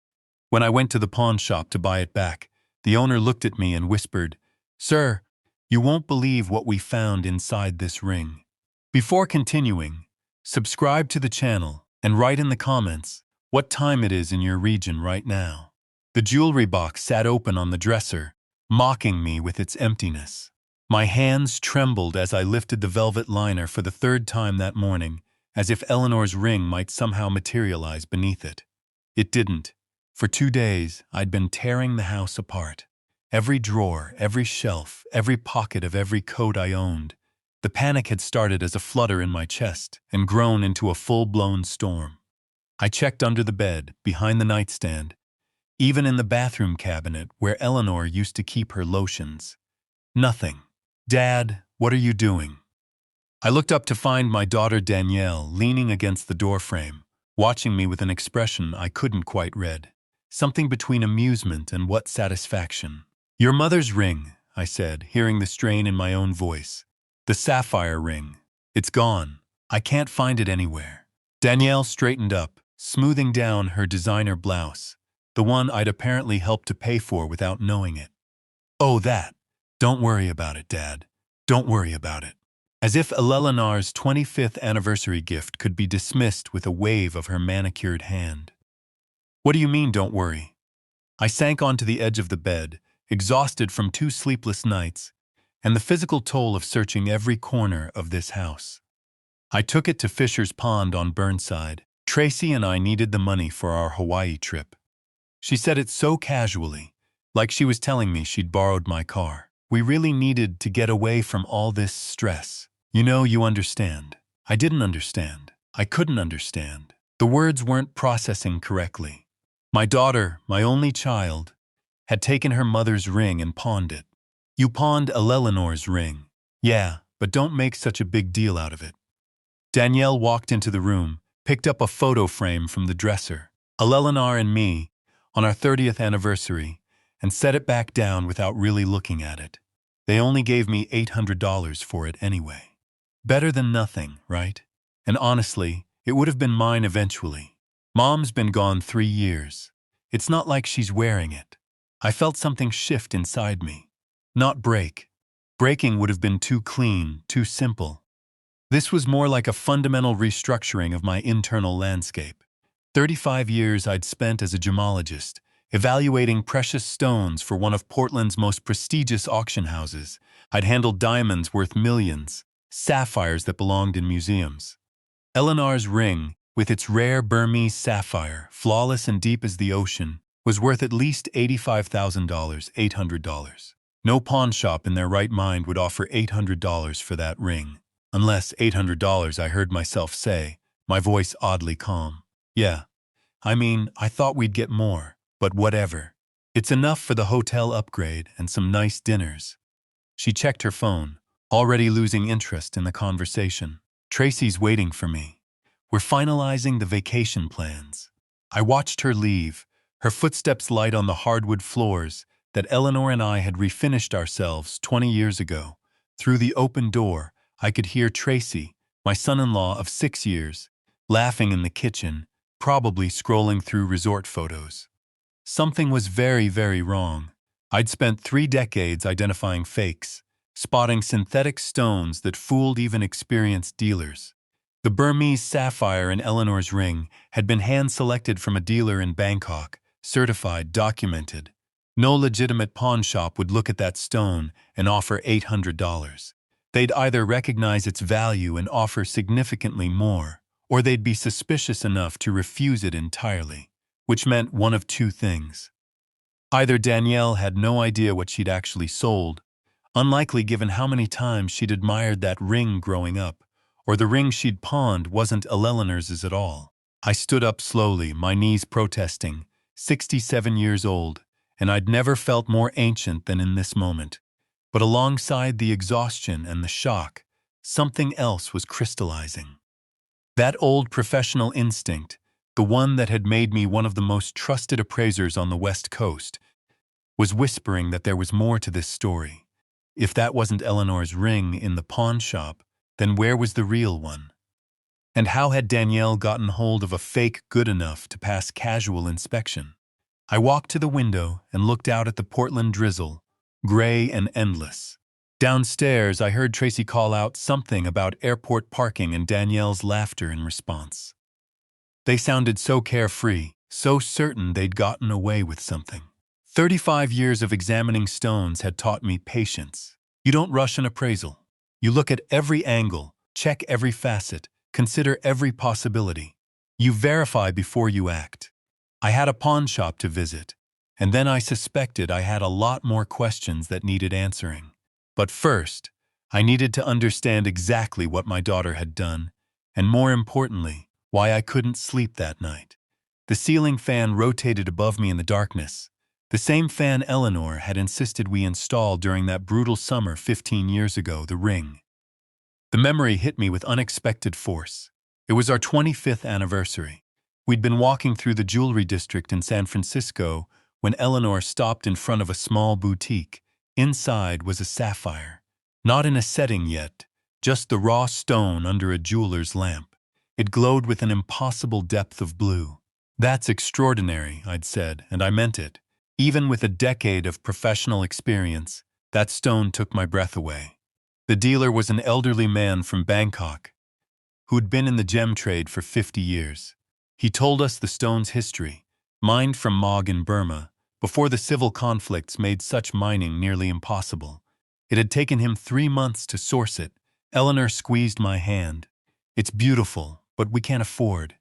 When I went to the pawn shop to buy it back, the owner looked at me and whispered, "Sir, you won't believe what we found inside this ring." Before continuing, subscribe to the channel and write in the comments what time it is in your region right now. The jewelry box sat open on the dresser, mocking me with its emptiness. My hands trembled as I lifted the velvet liner for the 3rd time that morning, as if Eleanor's ring might somehow materialize beneath it. It didn't. For 2 days, I'd been tearing the house apart. Every drawer, every shelf, every pocket of every coat I owned. The panic had started as a flutter in my chest and grown into a full-blown storm. I checked under the bed, behind the nightstand, even in the bathroom cabinet where Eleanor used to keep her lotions. Nothing. "Dad, what are you doing?" I looked up to find my daughter Danielle leaning against the doorframe, watching me with an expression I couldn't quite read. Something between amusement and what satisfaction. "Your mother's ring," I said, hearing the strain in my own voice. The sapphire ring. It's gone. I can't find it anywhere. Danielle straightened up, smoothing down her designer blouse, the one I'd apparently helped to pay for without knowing it. Oh, that. Don't worry about it, Dad. Don't worry about it. As if Eleanor's 25th anniversary gift could be dismissed with a wave of her manicured hand. What do you mean, don't worry? I sank onto the edge of the bed, exhausted from 2 sleepless nights and the physical toll of searching every corner of this house. I took it to Fisher's Pond on Burnside. Tracy and I needed the money for our Hawaii trip. She said it so casually, like she was telling me she'd borrowed my car. We really needed to get away from all this stress. You understand. I didn't understand. I couldn't understand. The words weren't processing correctly. My daughter, my only child, had taken her mother's ring and pawned it. You pawned Eleanor's ring. Yeah, but don't make such a big deal out of it. Danielle walked into the room, picked up a photo frame from the dresser, Eleanor and me, on our 30th anniversary, and set it back down without really looking at it. They only gave me $800 for it anyway. Better than nothing, right? And honestly, it would have been mine eventually. Mom's been gone 3 years. It's not like she's wearing it. I felt something shift inside me. Not break. Breaking would have been too clean, too simple. This was more like a fundamental restructuring of my internal landscape. 35 years I'd spent as a gemologist, evaluating precious stones for one of Portland's most prestigious auction houses. I'd handled diamonds worth millions, sapphires that belonged in museums. Eleanor's ring, with its rare Burmese sapphire, flawless and deep as the ocean, was worth at least $85,000, $800. No pawn shop in their right mind would offer $800 for that ring. Unless $800, I heard myself say, my voice oddly calm. Yeah, I thought we'd get more, but whatever. It's enough for the hotel upgrade and some nice dinners. She checked her phone, already losing interest in the conversation. Tracy's waiting for me. We're finalizing the vacation plans. I watched her leave, her footsteps light on the hardwood floors that Eleanor and I had refinished ourselves 20 years ago. Through the open door, I could hear Tracy, my son-in-law of 6 years, laughing in the kitchen, probably scrolling through resort photos. Something was very, very wrong. I'd spent 3 decades identifying fakes, spotting synthetic stones that fooled even experienced dealers. The Burmese sapphire in Eleanor's ring had been hand-selected from a dealer in Bangkok, certified, documented. No legitimate pawn shop would look at that stone and offer $800. They'd either recognize its value and offer significantly more, or they'd be suspicious enough to refuse it entirely, which meant one of 2 things. Either Danielle had no idea what she'd actually sold, unlikely given how many times she'd admired that ring growing up, or the ring she'd pawned wasn't Eleanor's at all. I stood up slowly, my knees protesting, 67 years old, and I'd never felt more ancient than in this moment. But alongside the exhaustion and the shock, something else was crystallizing. That old professional instinct, the one that had made me one of the most trusted appraisers on the West Coast, was whispering that there was more to this story. If that wasn't Eleanor's ring in the pawn shop, then where was the real one? And how had Danielle gotten hold of a fake good enough to pass casual inspection? I walked to the window and looked out at the Portland drizzle, gray and endless. Downstairs, I heard Tracy call out something about airport parking and Danielle's laughter in response. They sounded so carefree, so certain they'd gotten away with something. 35 years of examining stones had taught me patience. You don't rush an appraisal. You look at every angle, check every facet, consider every possibility. You verify before you act. I had a pawn shop to visit, and then I suspected I had a lot more questions that needed answering. But first, I needed to understand exactly what my daughter had done, and more importantly, why I couldn't sleep that night. The ceiling fan rotated above me in the darkness, the same fan Eleanor had insisted we install during that brutal summer 15 years ago, the ring. The memory hit me with unexpected force. It was our 25th anniversary. We'd been walking through the jewelry district in San Francisco when Eleanor stopped in front of a small boutique, Inside was a sapphire. Not in a setting yet, just the raw stone under a jeweler's lamp. It glowed with an impossible depth of blue. "That's extraordinary," I'd said, and I meant it. Even with a decade of professional experience, that stone took my breath away. The dealer was an elderly man from Bangkok who'd been in the gem trade for 50 years. He told us the stone's history, mined from Mog in Burma, before the civil conflicts made such mining nearly impossible. It had taken him 3 months to source it. Eleanor squeezed my hand. "It's beautiful, but we can't afford."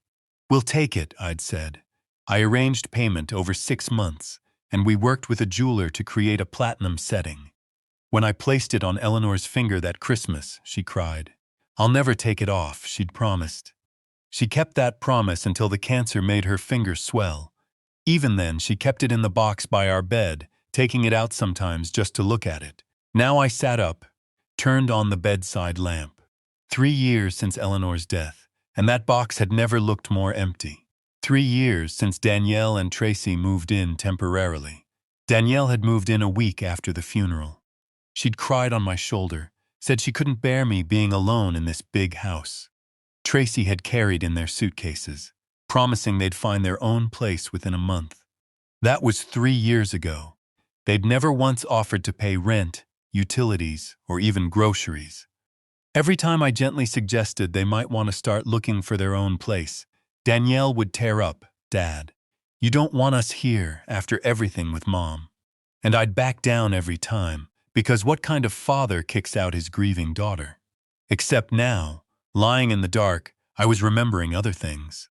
"We'll take it," I'd said. I arranged payment over 6 months, and we worked with a jeweler to create a platinum setting. When I placed it on Eleanor's finger that Christmas, she cried. "I'll never take it off," she'd promised. She kept that promise until the cancer made her finger swell. Even then, she kept it in the box by our bed, taking it out sometimes just to look at it. Now I sat up, turned on the bedside lamp. 3 years since Eleanor's death, and that box had never looked more empty. 3 years since Danielle and Tracy moved in temporarily. Danielle had moved in a week after the funeral. She'd cried on my shoulder, said she couldn't bear me being alone in this big house. Tracy had carried in their suitcases, promising they'd find their own place within a month. That was 3 years ago. They'd never once offered to pay rent, utilities, or even groceries. Every time I gently suggested they might want to start looking for their own place, Danielle would tear up, "Dad, you don't want us here after everything with Mom." And I'd back down every time, because what kind of father kicks out his grieving daughter? Except now, lying in the dark, I was remembering other things.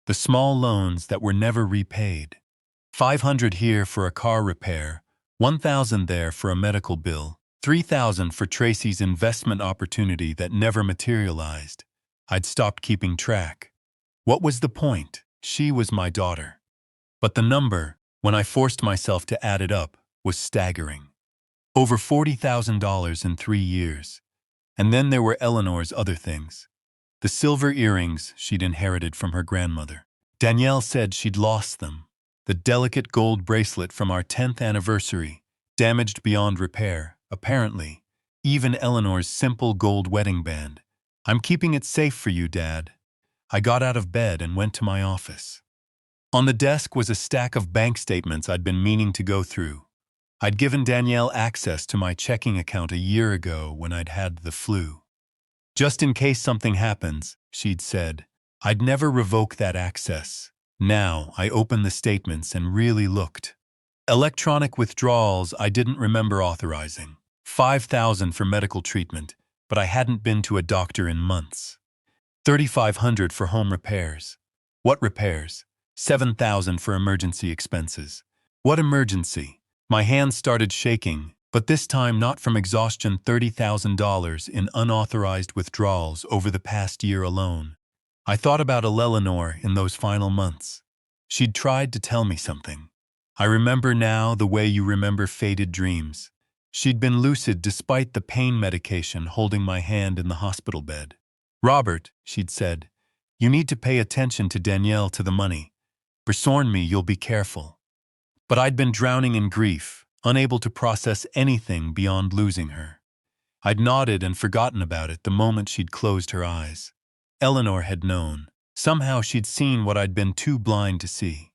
The small loans that were never repaid. $500 here for a car repair, $1,000 there for a medical bill, $3,000 for Tracy's investment opportunity that never materialized. I'd stopped keeping track. What was the point? She was my daughter. But the number, when I forced myself to add it up, was staggering. Over $40,000 in 3 years. And then there were Eleanor's other things. The silver earrings she'd inherited from her grandmother. Danielle said she'd lost them. The delicate gold bracelet from our 10th anniversary, damaged beyond repair, apparently. Even Eleanor's simple gold wedding band. "I'm keeping it safe for you, Dad." I got out of bed and went to my office. On the desk was a stack of bank statements I'd been meaning to go through. I'd given Danielle access to my checking account a year ago when I'd had the flu. "Just in case something happens," she'd said. I'd never revoke that access. Now I opened the statements and really looked. Electronic withdrawals I didn't remember authorizing. $5,000 for medical treatment, but I hadn't been to a doctor in months. $3,500 for home repairs. What repairs? $7,000 for emergency expenses. What emergency? My hands started shaking, but this time not from exhaustion. $30,000 in unauthorized withdrawals over the past year alone. I thought about Eleanor in those final months. She'd tried to tell me something. I remember now the way you remember faded dreams. She'd been lucid despite the pain medication holding my hand in the hospital bed. "Robert," she'd said, "you need to pay attention to Danielle, to the money. Besorn me, you'll be careful." But I'd been drowning in grief, unable to process anything beyond losing her. I'd nodded and forgotten about it the moment she'd closed her eyes. Eleanor had known. Somehow she'd seen what I'd been too blind to see.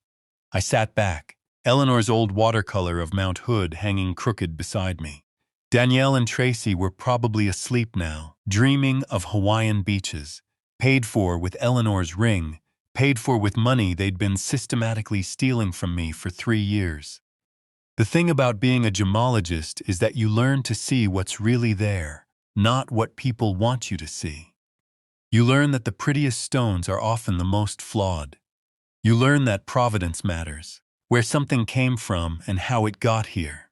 I sat back, Eleanor's old watercolor of Mount Hood hanging crooked beside me. Danielle and Tracy were probably asleep now, dreaming of Hawaiian beaches, paid for with Eleanor's ring, paid for with money they'd been systematically stealing from me for 3 years. The thing about being a gemologist is that you learn to see what's really there, not what people want you to see. You learn that the prettiest stones are often the most flawed. You learn that providence matters, where something came from and how it got here.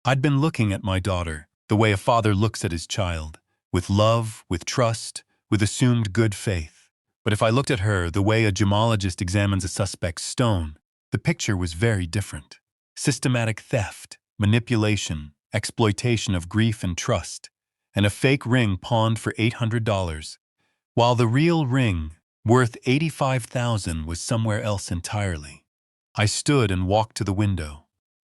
I'd been looking at my daughter, the way a father looks at his child, with love, with trust, with assumed good faith. But if I looked at her the way a gemologist examines a suspect's stone, the picture was very different. Systematic theft, manipulation, exploitation of grief and trust, and a fake ring pawned for $800, while the real ring, worth $85,000, was somewhere else entirely. I stood and walked to the window.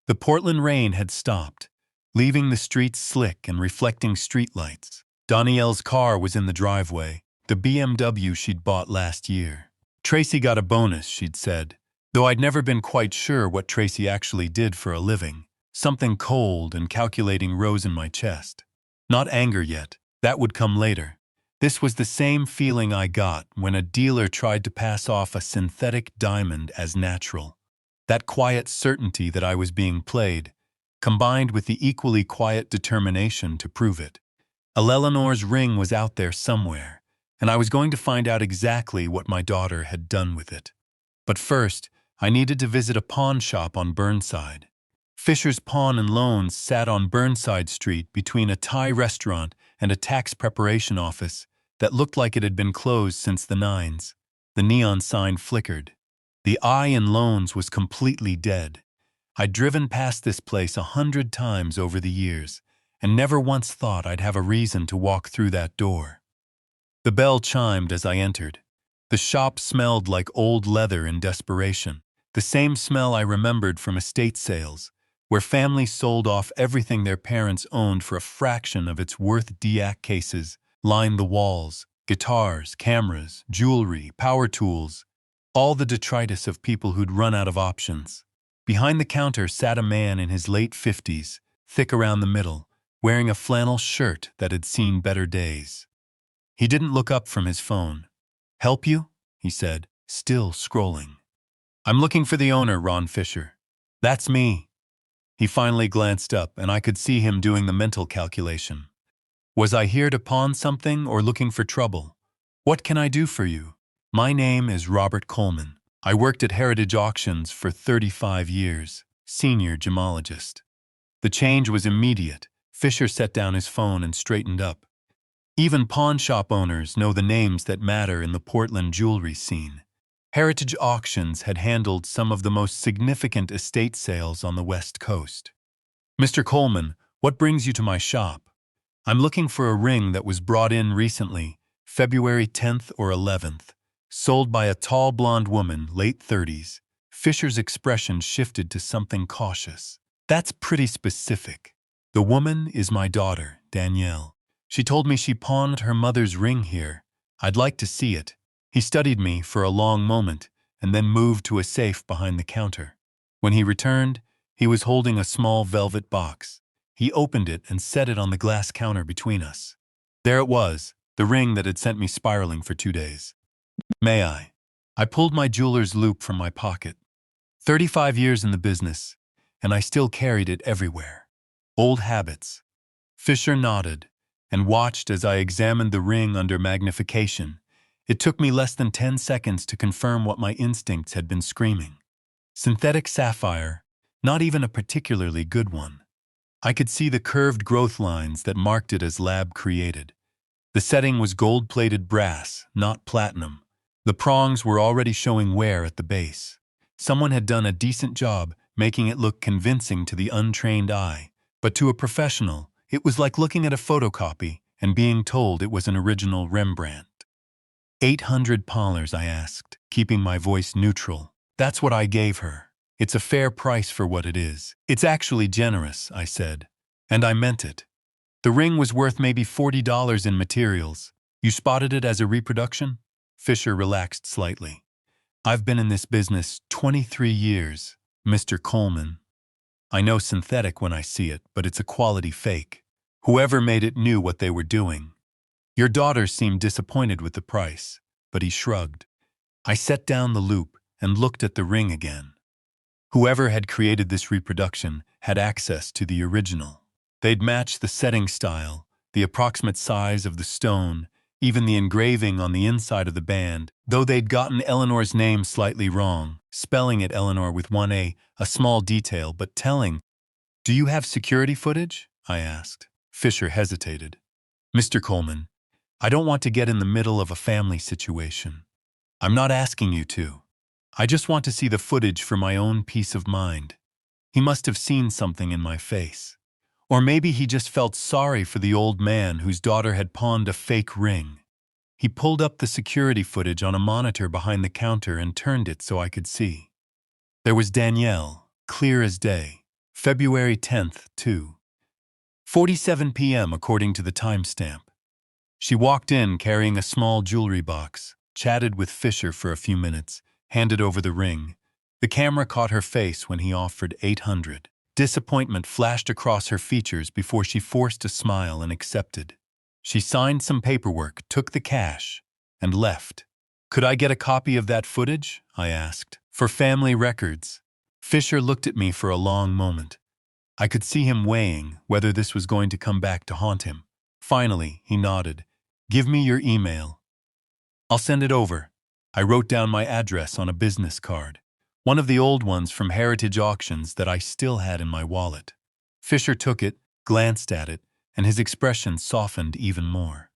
The Portland rain had stopped, leaving the streets slick and reflecting streetlights. Danielle's car was in the driveway, the BMW she'd bought last year. Tracy got a bonus, she'd said, though I'd never been quite sure what Tracy actually did for a living. Something cold and calculating rose in my chest. Not anger yet, that would come later. This was the same feeling I got when a dealer tried to pass off a synthetic diamond as natural. That quiet certainty that I was being played, combined with the equally quiet determination to prove it. Eleanor's ring was out there somewhere, and I was going to find out exactly what my daughter had done with it. But first, I needed to visit a pawn shop on Burnside. Fisher's Pawn and Loans sat on Burnside Street between a Thai restaurant and a tax preparation office that looked like it had been closed since the 90s. The neon sign flickered. The I in Loans was completely dead. I'd driven past this place 100 times over the years, and never once thought I'd have a reason to walk through that door. The bell chimed as I entered. The shop smelled like old leather in desperation, the same smell I remembered from estate sales, where families sold off everything their parents owned for a fraction of its worth. DAC cases lined the walls, guitars, cameras, jewelry, power tools, all the detritus of people who'd run out of options. Behind the counter sat a man in his late 50s, thick around the middle, wearing a flannel shirt that had seen better days. He didn't look up from his phone. "Help you?" he said, still scrolling. "I'm looking for the owner, Ron Fisher." "That's me." He finally glanced up, and I could see him doing the mental calculation. Was I here to pawn something or looking for trouble? "What can I do for you?" "My name is Robert Coleman. I worked at Heritage Auctions for 35 years, senior gemologist." The change was immediate. Fisher set down his phone and straightened up. Even pawn shop owners know the names that matter in the Portland jewelry scene. Heritage Auctions had handled some of the most significant estate sales on the West Coast. "Mr. Coleman, what brings you to my shop?" "I'm looking for a ring that was brought in recently, February 10th or 11th, sold by a tall blonde woman, late 30s. Fisher's expression shifted to something cautious. "That's pretty specific. The woman is my daughter, Danielle. She told me she pawned her mother's ring here. I'd like to see it." He studied me for a long moment and then moved to a safe behind the counter. When he returned, he was holding a small velvet box. He opened it and set it on the glass counter between us. There it was, the ring that had sent me spiraling for 2 days. "May I?" I pulled my jeweler's loop from my pocket. 35 years in the business, and I still carried it everywhere. Old habits. Fisher nodded and watched as I examined the ring under magnification. It took me less than 10 seconds to confirm what my instincts had been screaming. Synthetic sapphire, not even a particularly good one. I could see the curved growth lines that marked it as lab-created. The setting was gold-plated brass, not platinum. The prongs were already showing wear at the base. Someone had done a decent job making it look convincing to the untrained eye, but to a professional, it was like looking at a photocopy and being told it was an original Rembrandt. $800, I asked, keeping my voice neutral. "That's what I gave her. It's a fair price for what it is." "It's actually generous," I said. And I meant it. The ring was worth maybe $40 in materials. "You spotted it as a reproduction?" Fisher relaxed slightly. "I've been in this business 23 years, Mr. Coleman. I know synthetic when I see it, but it's a quality fake. Whoever made it knew what they were doing." Your daughter seemed disappointed with the price, but he shrugged. I set down the loop and looked at the ring again. Whoever had created this reproduction had access to the original. They'd matched the setting style, the approximate size of the stone, even the engraving on the inside of the band, though they'd gotten Eleanor's name slightly wrong, spelling it Eleanor with one A small detail but telling. "Do you have security footage?" I asked. Fisher hesitated. "Mr. Coleman, I don't want to get in the middle of a family situation. I'm not asking you to. I just want to see the footage for my own peace of mind." He must have seen something in my face. Or maybe he just felt sorry for the old man whose daughter had pawned a fake ring. He pulled up the security footage on a monitor behind the counter and turned it so I could see. There was Danielle, clear as day. February 10th, too. 4:47 p.m. according to the timestamp. She walked in carrying a small jewelry box, chatted with Fisher for a few minutes, handed over the ring. The camera caught her face when he offered 800. Disappointment flashed across her features before she forced a smile and accepted. She signed some paperwork, took the cash, and left. "Could I get a copy of that footage?" I asked. "For family records." Fisher looked at me for a long moment. I could see him weighing whether this was going to come back to haunt him. Finally, he nodded. "Give me your email. I'll send it over." I wrote down my address on a business card, one of the old ones from Heritage Auctions that I still had in my wallet. Fisher took it, glanced at it, and his expression softened even more.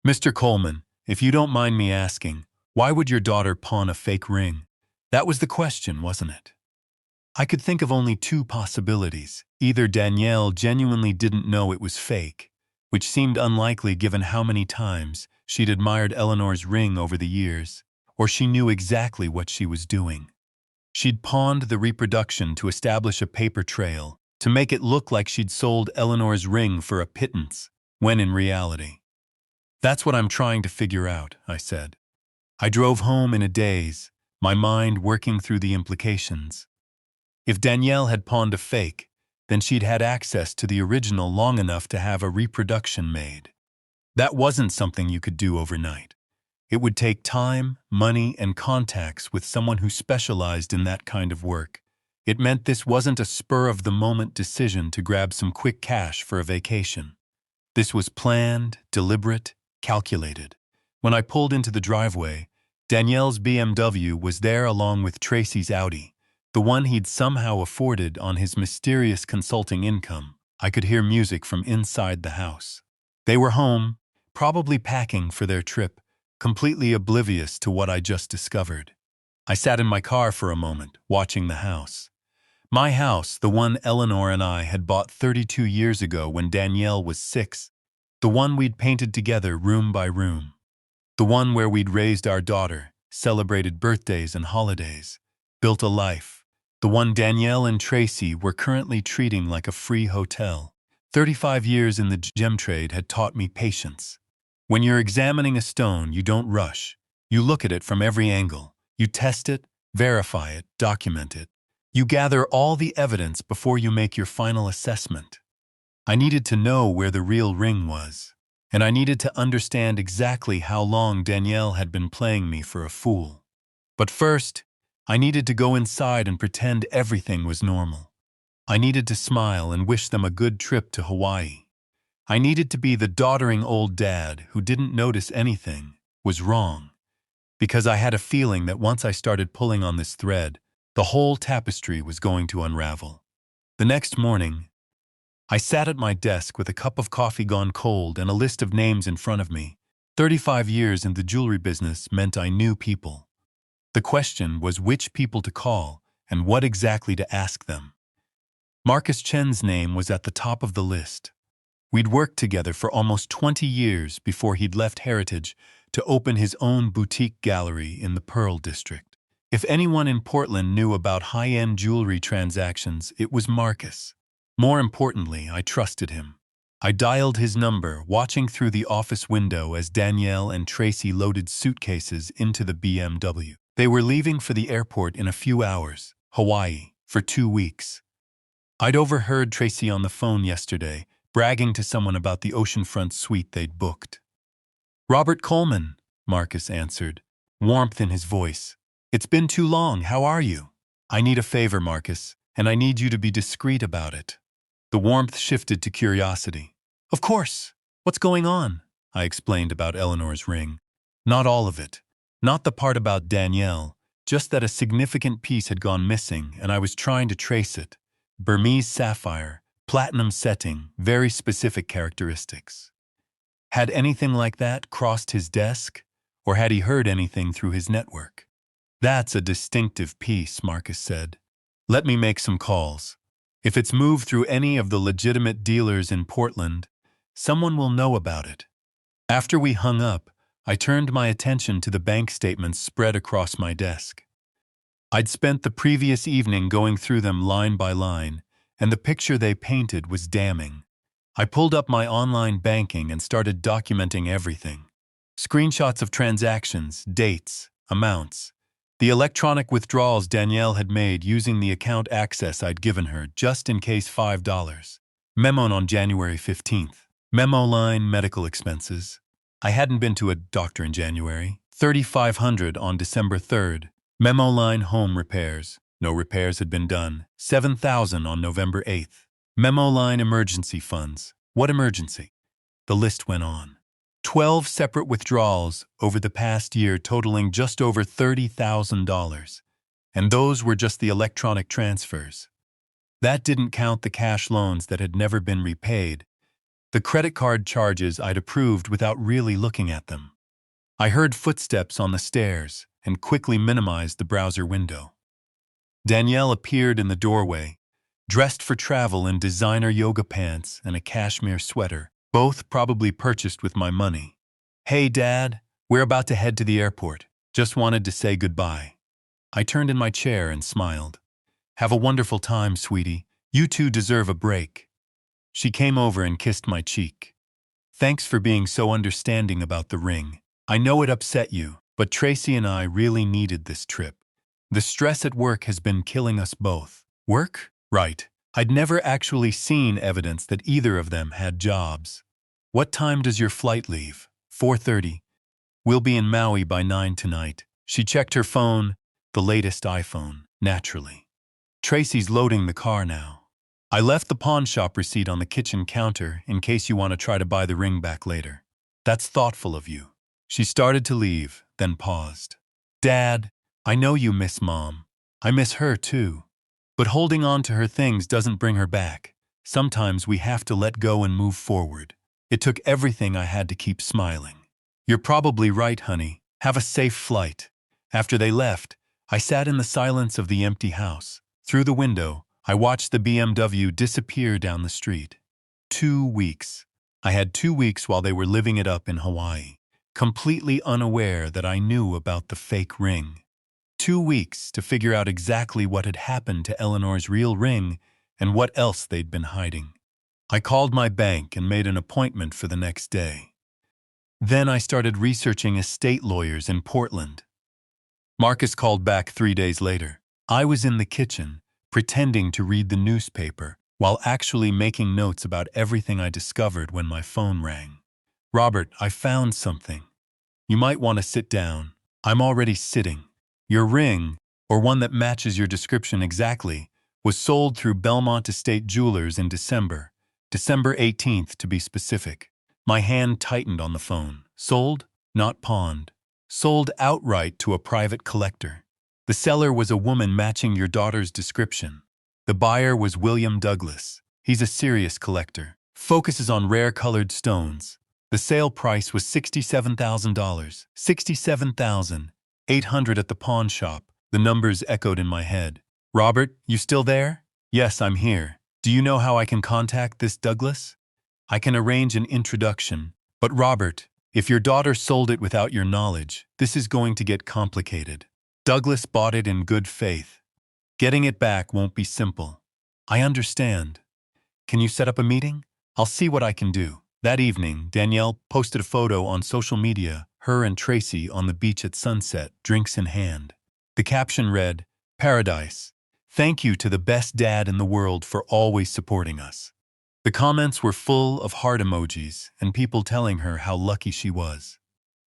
"Mr. Coleman, if you don't mind me asking, why would your daughter pawn a fake ring?" That was the question, wasn't it? I could think of only two possibilities. Either Danielle genuinely didn't know it was fake, which seemed unlikely given how many times she'd admired Eleanor's ring over the years, or she knew exactly what she was doing. She'd pawned the reproduction to establish a paper trail, to make it look like she'd sold Eleanor's ring for a pittance, when in reality. "That's what I'm trying to figure out," I said. I drove home in a daze, my mind working through the implications. If Danielle had pawned a fake, then she'd had access to the original long enough to have a reproduction made. That wasn't something you could do overnight. It would take time, money, and contacts with someone who specialized in that kind of work. It meant this wasn't a spur-of-the-moment decision to grab some quick cash for a vacation. This was planned, deliberate, calculated. When I pulled into the driveway, Danielle's BMW was there along with Tracy's Audi, the one he'd somehow afforded on his mysterious consulting income. I could hear music from inside the house. They were home, probably packing for their trip, completely oblivious to what I just discovered. I sat in my car for a moment, watching the house. My house, the one Eleanor and I had bought 32 years ago when Danielle was 6, the one we'd painted together room by room, the one where we'd raised our daughter, celebrated birthdays and holidays, built a life, the one Danielle and Tracy were currently treating like a free hotel. 35 years in the gem trade had taught me patience. When you're examining a stone, you don't rush. You look at it from every angle. You test it, verify it, document it. You gather all the evidence before you make your final assessment. I needed to know where the real ring was, and I needed to understand exactly how long Danielle had been playing me for a fool. But first, I needed to go inside and pretend everything was normal. I needed to smile and wish them a good trip to Hawaii. I needed to be the doddering old dad who didn't notice anything was wrong, because I had a feeling that once I started pulling on this thread, the whole tapestry was going to unravel. The next morning, I sat at my desk with a cup of coffee gone cold and a list of names in front of me. 35 years in the jewelry business meant I knew people. The question was which people to call and what exactly to ask them. Marcus Chen's name was at the top of the list. We'd worked together for almost 20 years before he'd left Heritage to open his own boutique gallery in the Pearl District. If anyone in Portland knew about high-end jewelry transactions, it was Marcus. More importantly, I trusted him. I dialed his number, watching through the office window as Danielle and Tracy loaded suitcases into the BMW. They were leaving for the airport in a few hours, Hawaii, for 2 weeks. I'd overheard Tracy on the phone yesterday, bragging to someone about the oceanfront suite they'd booked. "Robert Coleman," Marcus answered, warmth in his voice. "It's been too long, how are you?" "I need a favor, Marcus, and I need you to be discreet about it." The warmth shifted to curiosity. "Of course. What's going on?" I explained about Eleanor's ring. Not all of it. Not the part about Danielle, just that a significant piece had gone missing and I was trying to trace it. Burmese sapphire, platinum setting, very specific characteristics. Had anything like that crossed his desk, or had he heard anything through his network? "That's a distinctive piece," Marcus said. "Let me make some calls. If it's moved through any of the legitimate dealers in Portland, someone will know about it." After we hung up, I turned my attention to the bank statements spread across my desk. I'd spent the previous evening going through them line by line, and the picture they painted was damning. I pulled up my online banking and started documenting everything. Screenshots of transactions, dates, amounts. The electronic withdrawals Danielle had made using the account access I'd given her just in case $5. Memo on January 15th. Memo line medical expenses. I hadn't been to a doctor in January. $3,500 on December 3rd. Memo line home repairs. No repairs had been done. $7,000 on November 8th. Memo line emergency funds. What emergency? The list went on. 12 separate withdrawals over the past year totaling just over $30,000. And those were just the electronic transfers. That didn't count the cash loans that had never been repaid, the credit card charges I'd approved without really looking at them. I heard footsteps on the stairs and quickly minimized the browser window. Danielle appeared in the doorway, dressed for travel in designer yoga pants and a cashmere sweater, both probably purchased with my money. Hey, Dad, we're about to head to the airport. Just wanted to say goodbye. I turned in my chair and smiled. Have a wonderful time, sweetie. You two deserve a break. She came over and kissed my cheek. Thanks for being so understanding about the ring. I know it upset you, but Tracy and I really needed this trip. The stress at work has been killing us both. Work? Right. I'd never actually seen evidence that either of them had jobs. What time does your flight leave? 4:30. We'll be in Maui by 9 tonight. She checked her phone, the latest iPhone, naturally. Tracy's loading the car now. I left the pawn shop receipt on the kitchen counter in case you want to try to buy the ring back later. That's thoughtful of you. She started to leave, then paused. Dad, I know you miss Mom. I miss her too. But holding on to her things doesn't bring her back. Sometimes we have to let go and move forward. It took everything I had to keep smiling. You're probably right, honey. Have a safe flight. After they left, I sat in the silence of the empty house. Through the window, I watched the BMW disappear down the street. 2 weeks. I had 2 weeks while they were living it up in Hawaii, completely unaware that I knew about the fake ring. 2 weeks to figure out exactly what had happened to Eleanor's real ring and what else they'd been hiding. I called my bank and made an appointment for the next day. Then I started researching estate lawyers in Portland. Marcus called back 3 days later. I was in the kitchen, pretending to read the newspaper, while actually making notes about everything I discovered when my phone rang. Robert, I found something. You might want to sit down. I'm already sitting. Your ring, or one that matches your description exactly, was sold through Belmont Estate Jewelers in December 18th to be specific. My hand tightened on the phone. Sold, not pawned. Sold outright to a private collector. The seller was a woman matching your daughter's description. The buyer was William Douglas. He's a serious collector. Focuses on rare colored stones. The sale price was $67,000. $67,800 at the pawn shop. The numbers echoed in my head. Robert, you still there? Yes, I'm here. Do you know how I can contact this Douglas? I can arrange an introduction. But Robert, if your daughter sold it without your knowledge, this is going to get complicated. Douglas bought it in good faith. Getting it back won't be simple. I understand. Can you set up a meeting? I'll see what I can do. That evening, Danielle posted a photo on social media, her and Tracy on the beach at sunset, drinks in hand. The caption read, Paradise. Thank you to the best dad in the world for always supporting us. The comments were full of heart emojis and people telling her how lucky she was.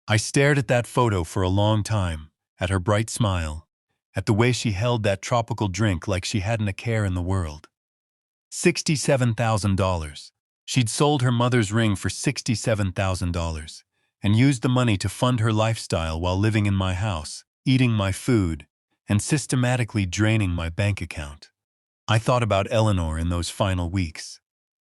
I stared at that photo for a long time, at her bright smile, at the way she held that tropical drink like she hadn't a care in the world. $67,000. She'd sold her mother's ring for $67,000 and used the money to fund her lifestyle while living in my house, eating my food, and systematically draining my bank account. I thought about Eleanor in those final weeks.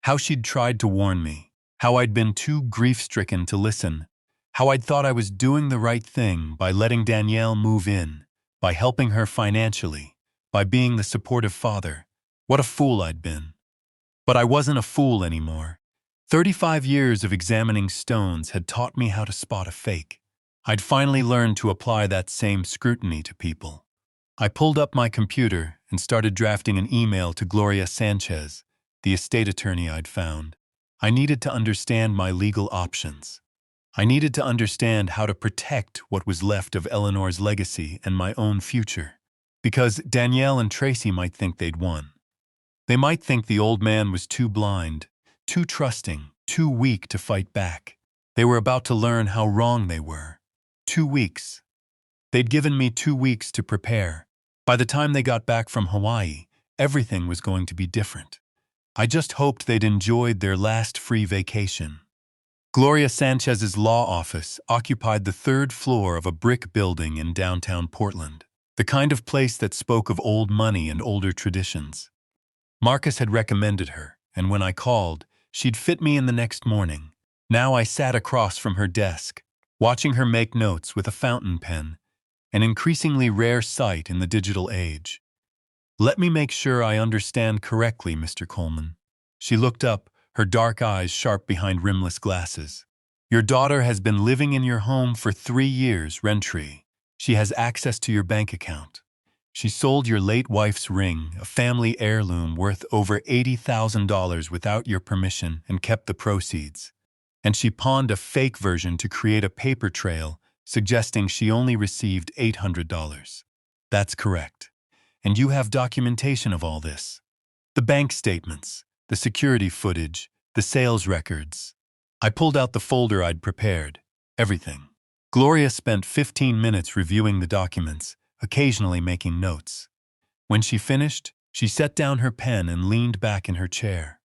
How she'd tried to warn me, how I'd been too grief-stricken to listen, how I'd thought I was doing the right thing by letting Danielle move in, by helping her financially, by being the supportive father. What a fool I'd been. But I wasn't a fool anymore. 35 years of examining stones had taught me how to spot a fake. I'd finally learned to apply that same scrutiny to people. I pulled up my computer and started drafting an email to Gloria Sanchez, the estate attorney I'd found. I needed to understand my legal options. I needed to understand how to protect what was left of Eleanor's legacy and my own future. Because Danielle and Tracy might think they'd won. They might think the old man was too blind, too trusting, too weak to fight back. They were about to learn how wrong they were. 2 weeks. They'd given me 2 weeks to prepare. By the time they got back from Hawaii, everything was going to be different. I just hoped they'd enjoyed their last free vacation. Gloria Sanchez's law office occupied the 3rd floor of a brick building in downtown Portland, the kind of place that spoke of old money and older traditions. Marcus had recommended her, and when I called, she'd fit me in the next morning. Now I sat across from her desk, watching her make notes with a fountain pen, an increasingly rare sight in the digital age. "Let me make sure I understand correctly, Mr. Coleman." She looked up, her dark eyes sharp behind rimless glasses. "Your daughter has been living in your home for 3 years, rent-free. She has access to your bank account. She sold your late wife's ring, a family heirloom worth over $80,000 without your permission, and kept the proceeds. And she pawned a fake version to create a paper trail suggesting she only received $800. That's correct. And you have documentation of all this. The bank statements, the security footage, the sales records." I pulled out the folder I'd prepared. Everything. Gloria spent 15 minutes reviewing the documents, occasionally making notes. When she finished, she set down her pen and leaned back in her chair.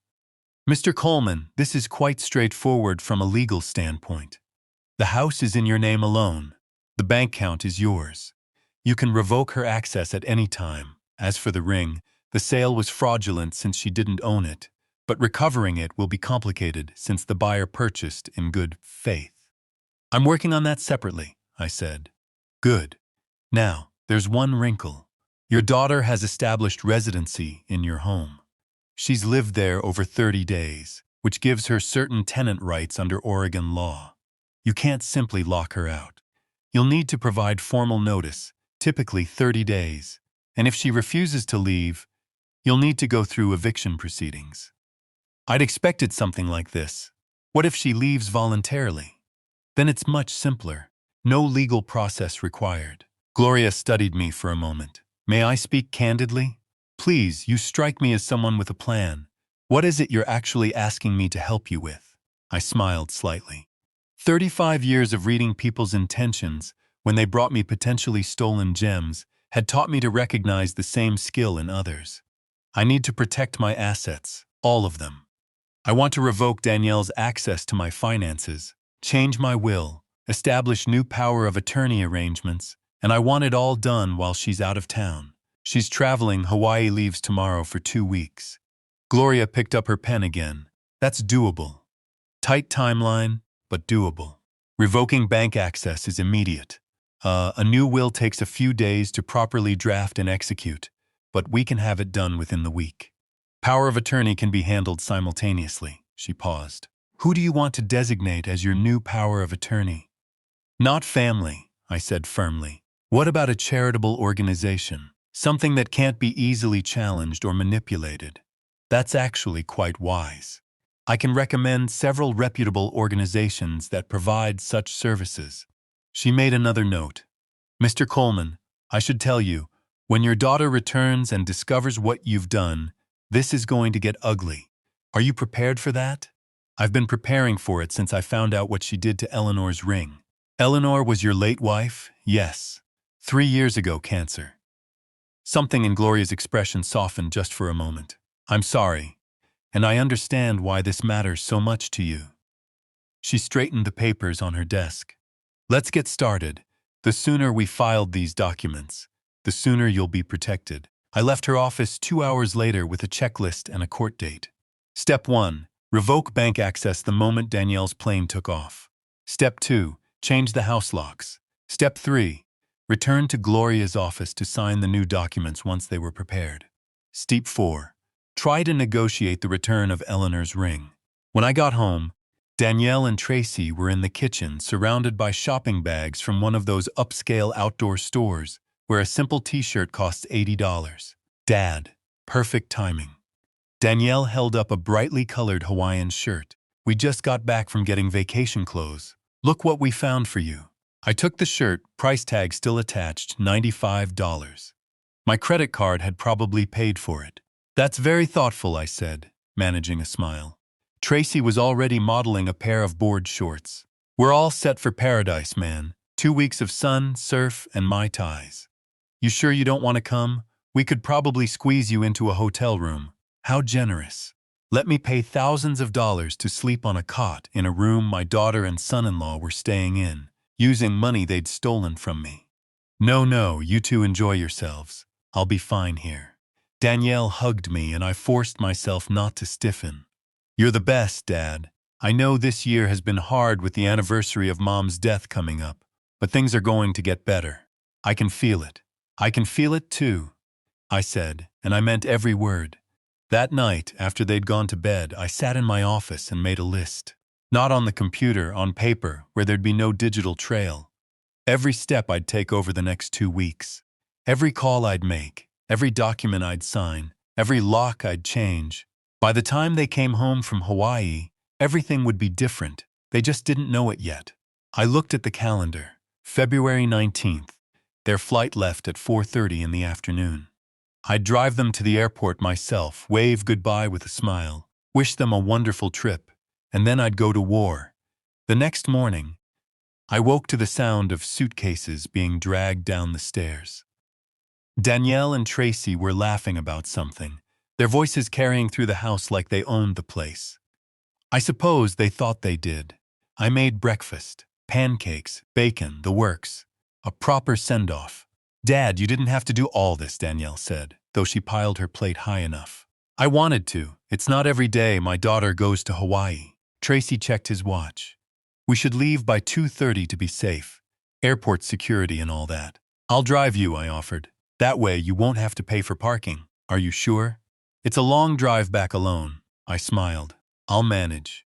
"Mr. Coleman, this is quite straightforward from a legal standpoint. The house is in your name alone. The bank account is yours. You can revoke her access at any time. As for the ring, the sale was fraudulent since she didn't own it, but recovering it will be complicated since the buyer purchased in good faith." "I'm working on that separately," I said. "Good. Now, there's one wrinkle. Your daughter has established residency in your home. She's lived there over 30 days, which gives her certain tenant rights under Oregon law. You can't simply lock her out. You'll need to provide formal notice, typically 30 days, and if she refuses to leave, you'll need to go through eviction proceedings." I'd expected something like this. What if she leaves voluntarily? Then it's much simpler. No legal process required. Gloria studied me for a moment. "May I speak candidly? Please, you strike me as someone with a plan. What is it you're actually asking me to help you with?" I smiled slightly. 35 years of reading people's intentions when they brought me potentially stolen gems had taught me to recognize the same skill in others. I need to protect my assets, all of them. I want to revoke Danielle's access to my finances, change my will, establish new power of attorney arrangements, and I want it all done while she's out of town. She's traveling. Hawaii leaves tomorrow for 2 weeks. Gloria picked up her pen again. That's doable. Tight timeline, but doable. Revoking bank access is immediate. A new will takes a few days to properly draft and execute, but we can have it done within the week. Power of attorney can be handled simultaneously. She paused. Who do you want to designate as your new power of attorney? Not family, I said firmly. What about a charitable organization? Something that can't be easily challenged or manipulated. That's actually quite wise. I can recommend several reputable organizations that provide such services. She made another note. Mr. Coleman, I should tell you, when your daughter returns and discovers what you've done, this is going to get ugly. Are you prepared for that? I've been preparing for it since I found out what she did to Eleanor's ring. Eleanor was your late wife? Yes. 3 years ago, cancer. Something in Gloria's expression softened just for a moment. I'm sorry, and I understand why this matters so much to you. She straightened the papers on her desk. Let's get started. The sooner we filed these documents, the sooner you'll be protected. I left her office 2 hours later with a checklist and a court date. Step 1. Revoke bank access the moment Danielle's plane took off. Step 2. Change the house locks. Step 3. Return to Gloria's office to sign the new documents once they were prepared. Step 4. Try to negotiate the return of Eleanor's ring. When I got home, Danielle and Tracy were in the kitchen surrounded by shopping bags from one of those upscale outdoor stores where a simple t-shirt costs $80. Dad, perfect timing. Danielle held up a brightly colored Hawaiian shirt. We just got back from getting vacation clothes. Look what we found for you. I took the shirt, price tag still attached, $95. My credit card had probably paid for it. That's very thoughtful, I said, managing a smile. Tracy was already modeling a pair of board shorts. We're all set for paradise, man. 2 weeks of sun, surf, and Mai Tais. You sure you don't want to come? We could probably squeeze you into a hotel room. How generous. Let me pay thousands of dollars to sleep on a cot in a room my daughter and son-in-law were staying in, using money they'd stolen from me. No, you two enjoy yourselves. I'll be fine here. Danielle hugged me and I forced myself not to stiffen. You're the best, Dad. I know this year has been hard with the anniversary of Mom's death coming up, but things are going to get better. I can feel it. I can feel it too, I said, and I meant every word. That night, after they'd gone to bed, I sat in my office and made a list. Not on the computer, on paper, where there'd be no digital trail. Every step I'd take over the next 2 weeks. Every call I'd make, every document I'd sign, every lock I'd change. By the time they came home from Hawaii, everything would be different. They just didn't know it yet. I looked at the calendar. February 19th. Their flight left at 4:30 in the afternoon. I'd drive them to the airport myself, wave goodbye with a smile, wish them a wonderful trip, and then I'd go to war. The next morning, I woke to the sound of suitcases being dragged down the stairs. Danielle and Tracy were laughing about something, their voices carrying through the house like they owned the place. I suppose they thought they did. I made breakfast, pancakes, bacon, the works. A proper send-off. Dad, you didn't have to do all this, Danielle said, though she piled her plate high enough. I wanted to. It's not every day my daughter goes to Hawaii. Tracy checked his watch. We should leave by 2:30 to be safe. Airport security and all that. I'll drive you, I offered. That way you won't have to pay for parking. Are you sure? It's a long drive back alone. I smiled. I'll manage.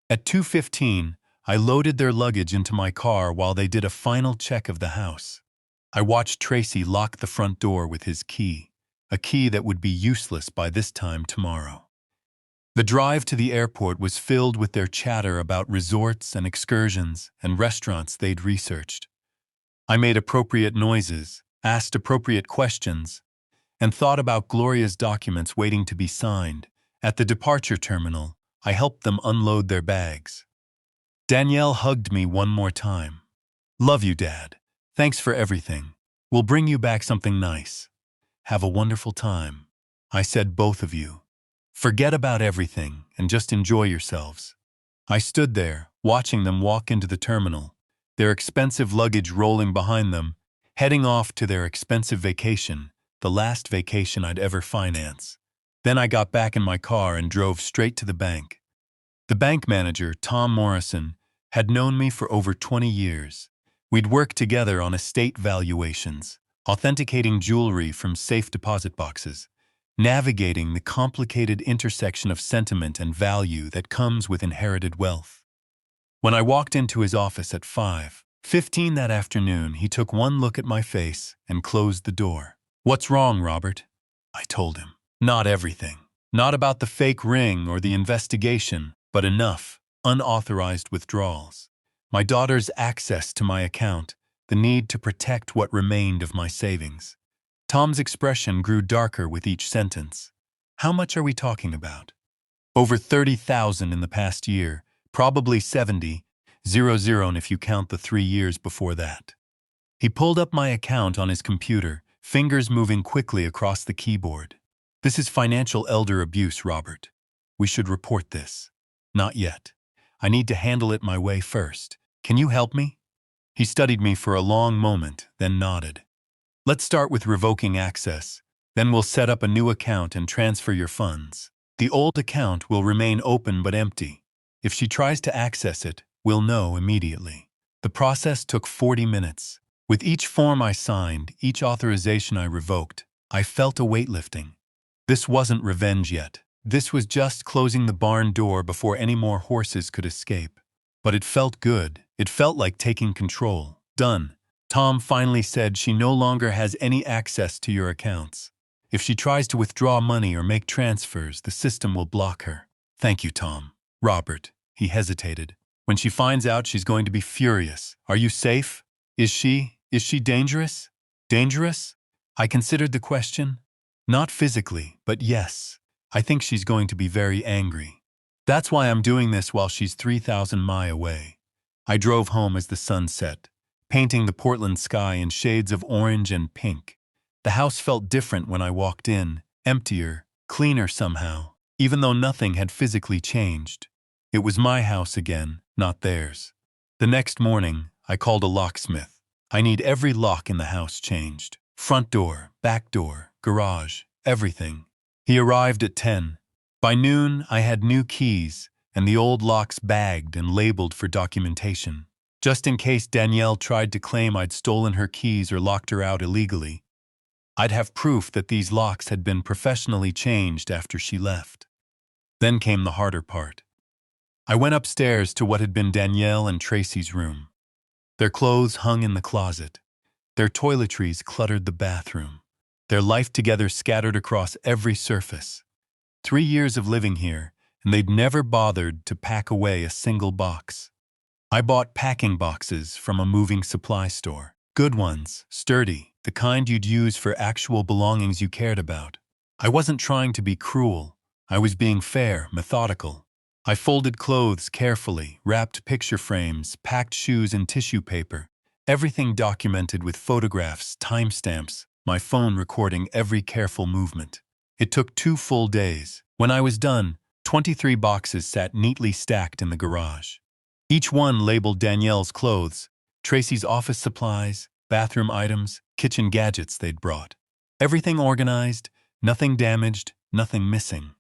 At 2:15, I loaded their luggage into my car while they did a final check of the house. I watched Tracy lock the front door with his key, a key that would be useless by this time tomorrow. The drive to the airport was filled with their chatter about resorts and excursions and restaurants they'd researched. I made appropriate noises, asked appropriate questions, and thought about Gloria's documents waiting to be signed. At the departure terminal, I helped them unload their bags. Danielle hugged me one more time. Love you, Dad. Thanks for everything. We'll bring you back something nice. Have a wonderful time. I said, both of you. Forget about everything and just enjoy yourselves. I stood there, watching them walk into the terminal, their expensive luggage rolling behind them, heading off to their expensive vacation, the last vacation I'd ever finance. Then I got back in my car and drove straight to the bank. The bank manager, Tom Morrison, had known me for over 20 years. We'd worked together on estate valuations, authenticating jewelry from safe deposit boxes, navigating the complicated intersection of sentiment and value that comes with inherited wealth. When I walked into his office at 5:15 that afternoon, he took one look at my face and closed the door. What's wrong, Robert? I told him. Not everything. Not about the fake ring or the investigation, but enough unauthorized withdrawals. My daughter's access to my account, the need to protect what remained of my savings. Tom's expression grew darker with each sentence. How much are we talking about? Over 30,000 in the past year, probably 70,000 if you count the 3 years before that. He pulled up my account on his computer, fingers moving quickly across the keyboard. This is financial elder abuse, Robert. We should report this. Not yet. I need to handle it my way first. Can you help me? He studied me for a long moment, then nodded. Let's start with revoking access. Then we'll set up a new account and transfer your funds. The old account will remain open but empty. If she tries to access it, we'll know immediately. The process took 40 minutes. With each form I signed, each authorization I revoked, I felt a weight lifting. This wasn't revenge yet. This was just closing the barn door before any more horses could escape. But it felt good. It felt like taking control. Done. Tom finally said she no longer has any access to your accounts. If she tries to withdraw money or make transfers, the system will block her. Thank you, Tom. Robert, he hesitated. When she finds out, she's going to be furious. Are you safe? Is she dangerous? Dangerous? I considered the question. Not physically, but yes. I think she's going to be very angry. That's why I'm doing this while she's 3,000 miles away. I drove home as the sun set, painting the Portland sky in shades of orange and pink. The house felt different when I walked in, emptier, cleaner somehow, even though nothing had physically changed. It was my house again, not theirs. The next morning, I called a locksmith. I need every lock in the house changed. Front door, back door, garage, everything. He arrived at 10. By noon, I had new keys, and the old locks bagged and labeled for documentation. Just in case Danielle tried to claim I'd stolen her keys or locked her out illegally, I'd have proof that these locks had been professionally changed after she left. Then came the harder part. I went upstairs to what had been Danielle and Tracy's room. Their clothes hung in the closet. Their toiletries cluttered the bathroom. Their life together scattered across every surface. 3 years of living here, and they'd never bothered to pack away a single box. I bought packing boxes from a moving supply store. Good ones, sturdy, the kind you'd use for actual belongings you cared about. I wasn't trying to be cruel. I was being fair, methodical. I folded clothes carefully, wrapped picture frames, packed shoes in tissue paper. Everything documented with photographs, timestamps, my phone recording every careful movement. It took 2 full days. When I was done, 23 boxes sat neatly stacked in the garage. Each one labeled Danielle's clothes, Tracy's office supplies, bathroom items, kitchen gadgets they'd brought. Everything organized, nothing damaged, nothing missing.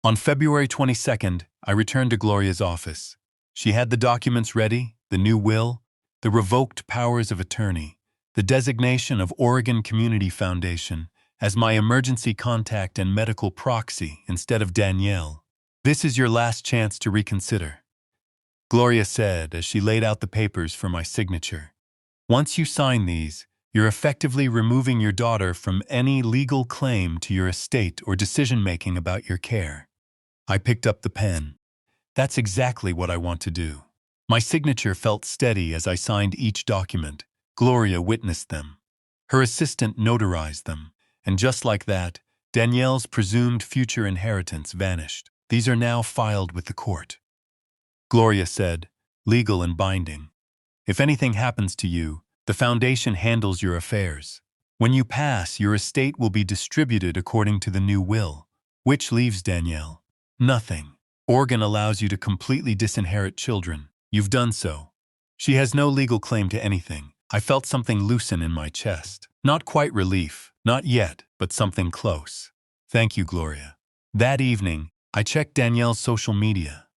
On February 22nd, I returned to Gloria's office. She had the documents ready, the new will, the revoked powers of attorney, the designation of Oregon Community Foundation as my emergency contact and medical proxy instead of Danielle. This is your last chance to reconsider, Gloria said as she laid out the papers for my signature. Once you sign these, you're effectively removing your daughter from any legal claim to your estate or decision-making about your care. I picked up the pen. That's exactly what I want to do. My signature felt steady as I signed each document. Gloria witnessed them. Her assistant notarized them, and just like that, Danielle's presumed future inheritance vanished. These are now filed with the court. Gloria said, legal and binding. If anything happens to you, the foundation handles your affairs. When you pass, your estate will be distributed according to the new will. Which leaves Danielle? Nothing. Oregon allows you to completely disinherit children. You've done so. She has no legal claim to anything. I felt something loosen in my chest. Not quite relief, not yet, but something close. Thank you, Gloria. That evening, I checked Danielle's social media.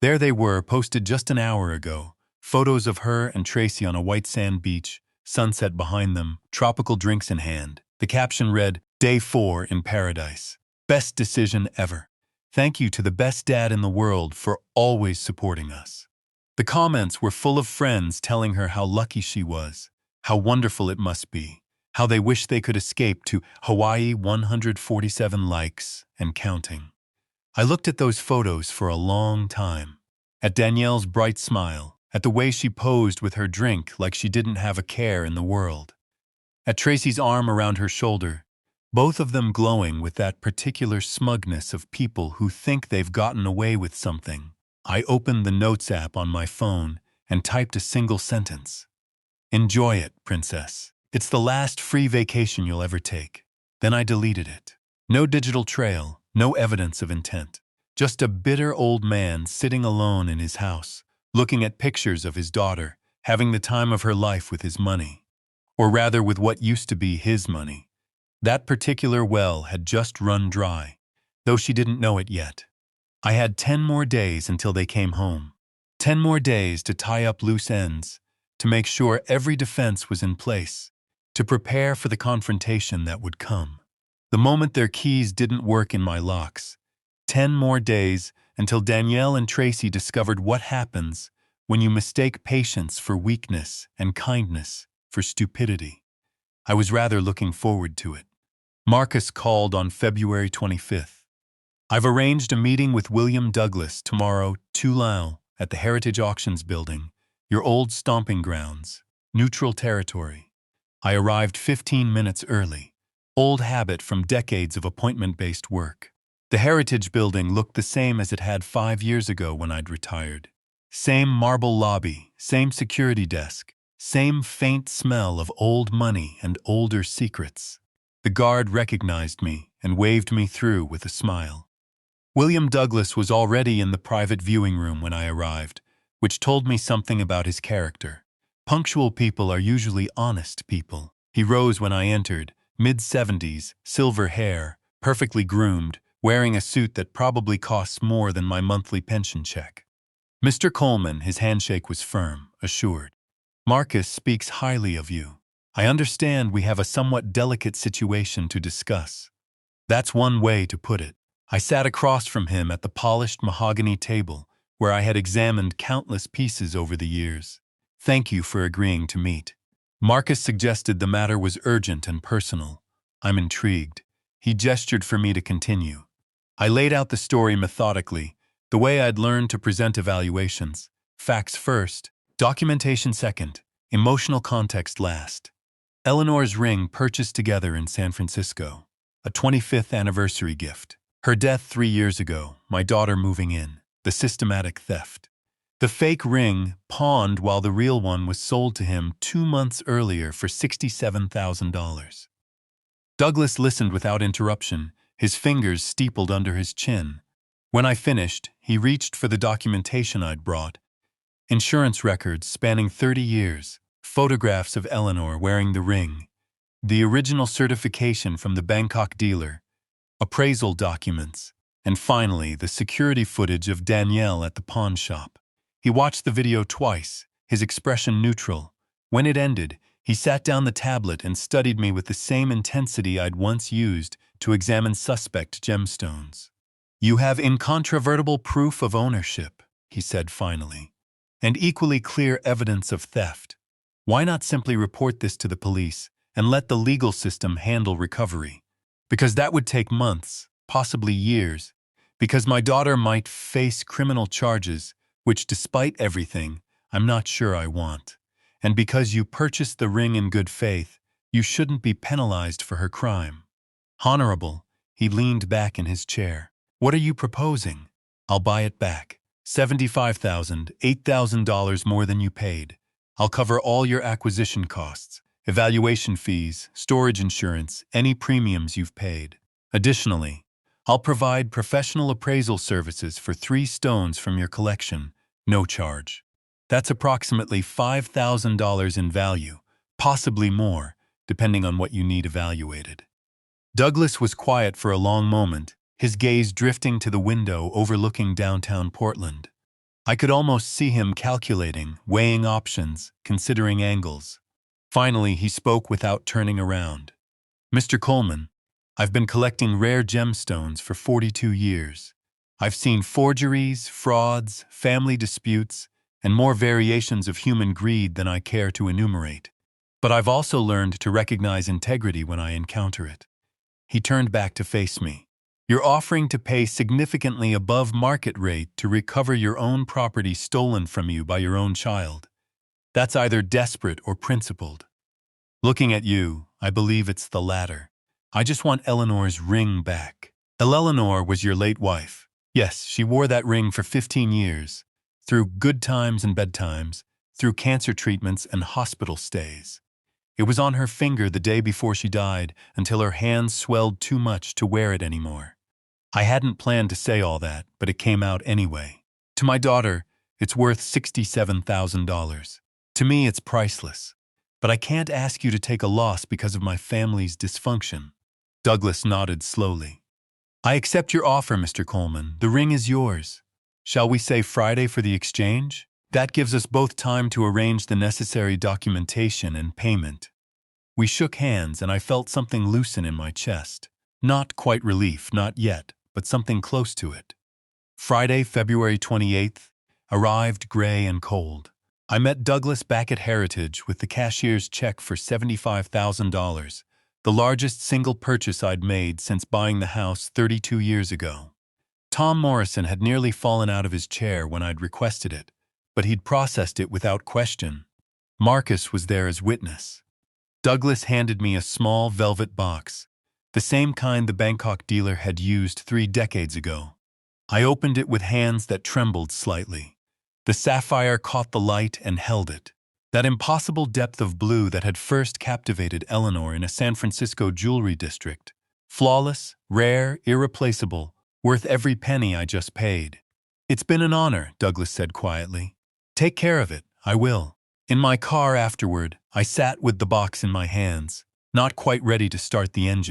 There they were, posted just an hour ago. Photos of her and Tracy on a white sand beach, sunset behind them, tropical drinks in hand. The caption read, Day 4 in paradise. Best decision ever. Thank you to the best dad in the world for always supporting us. The comments were full of friends telling her how lucky she was, how wonderful it must be, how they wish they could escape to Hawaii. 147 likes and counting. I looked at those photos for a long time. At Danielle's bright smile, at the way she posed with her drink like she didn't have a care in the world. At Tracy's arm around her shoulder, both of them glowing with that particular smugness of people who think they've gotten away with something. I opened the Notes app on my phone and typed a single sentence. Enjoy it, princess. It's the last free vacation you'll ever take. Then I deleted it. No digital trail, no evidence of intent. Just a bitter old man sitting alone in his house, looking at pictures of his daughter, having the time of her life with his money. Or rather with what used to be his money. That particular well had just run dry, though she didn't know it yet. I had 10 more days until they came home. 10 more days to tie up loose ends, to make sure every defense was in place, to prepare for the confrontation that would come. The moment their keys didn't work in my locks. 10 more days until Danielle and Tracy discovered what happens when you mistake patience for weakness and kindness for stupidity. I was rather looking forward to it. Marcus called on February 25th. I've arranged a meeting with William Douglas tomorrow, 2 Lau. at the Heritage Auctions building, your old stomping grounds, neutral territory. I arrived 15 minutes early, old habit from decades of appointment-based work. The Heritage building looked the same as it had 5 years ago when I'd retired. Same marble lobby, same security desk, same faint smell of old money and older secrets. The guard recognized me and waved me through with a smile. William Douglas was already in the private viewing room when I arrived, which told me something about his character. Punctual people are usually honest people. He rose when I entered, mid-70s, silver hair, perfectly groomed, wearing a suit that probably costs more than my monthly pension check. Mr. Coleman, his handshake was firm, assured. Marcus speaks highly of you. I understand we have a somewhat delicate situation to discuss. That's one way to put it. I sat across from him at the polished mahogany table where I had examined countless pieces over the years. Thank you for agreeing to meet. Marcus suggested the matter was urgent and personal. I'm intrigued. He gestured for me to continue. I laid out the story methodically, the way I'd learned to present evaluations. Facts first, documentation second, emotional context last. Eleanor's ring purchased together in San Francisco. A 25th anniversary gift. Her death 3 years ago, my daughter moving in. The systematic theft. The fake ring pawned while the real one was sold to him 2 months earlier for $67,000. Douglas listened without interruption, his fingers steepled under his chin. When I finished, he reached for the documentation I'd brought. Insurance records spanning 30 years, photographs of Eleanor wearing the ring, the original certification from the Bangkok dealer, appraisal documents, and finally the security footage of Danielle at the pawn shop. He watched the video twice, his expression neutral. When it ended, he sat down the tablet and studied me with the same intensity I'd once used to examine suspect gemstones. You have incontrovertible proof of ownership, he said finally, and equally clear evidence of theft. Why not simply report this to the police and let the legal system handle recovery? Because that would take months, possibly years, because my daughter might face criminal charges, which despite everything, I'm not sure I want. And because you purchased the ring in good faith, you shouldn't be penalized for her crime. Honorable, he leaned back in his chair. What are you proposing? I'll buy it back. $75,000, $8,000 more than you paid. I'll cover all your acquisition costs, evaluation fees, storage insurance, any premiums you've paid. Additionally, I'll provide professional appraisal services for 3 stones from your collection, no charge. That's approximately $5,000 in value, possibly more, depending on what you need evaluated. Douglas was quiet for a long moment, his gaze drifting to the window overlooking downtown Portland. I could almost see him calculating, weighing options, considering angles. Finally, he spoke without turning around. Mr. Coleman, I've been collecting rare gemstones for 42 years. I've seen forgeries, frauds, family disputes, and more variations of human greed than I care to enumerate. But I've also learned to recognize integrity when I encounter it. He turned back to face me. You're offering to pay significantly above market rate to recover your own property stolen from you by your own child. That's either desperate or principled. Looking at you, I believe it's the latter. I just want Eleanor's ring back. Eleanor was your late wife. Yes, she wore that ring for 15 years, through good times and bad times, through cancer treatments and hospital stays. It was on her finger the day before she died until her hands swelled too much to wear it anymore. I hadn't planned to say all that, but it came out anyway. To my daughter, it's worth $67,000. To me, it's priceless. But I can't ask you to take a loss because of my family's dysfunction. Douglas nodded slowly. I accept your offer, Mr. Coleman. The ring is yours. Shall we say Friday for the exchange? That gives us both time to arrange the necessary documentation and payment. We shook hands and I felt something loosen in my chest. Not quite relief, not yet, but something close to it. Friday, February 28th, arrived gray and cold. I met Douglas back at Heritage with the cashier's check for $75,000, the largest single purchase I'd made since buying the house 32 years ago. Tom Morrison had nearly fallen out of his chair when I'd requested it, but he'd processed it without question. Marcus was there as witness. Douglas handed me a small velvet box, the same kind the Bangkok dealer had used 3 decades ago. I opened it with hands that trembled slightly. The sapphire caught the light and held it. That impossible depth of blue that had first captivated Eleanor in a San Francisco jewelry district. Flawless, rare, irreplaceable, worth every penny I just paid. "It's been an honor," Douglas said quietly. "Take care of it, I will." In my car afterward, I sat with the box in my hands, not quite ready to start the engine.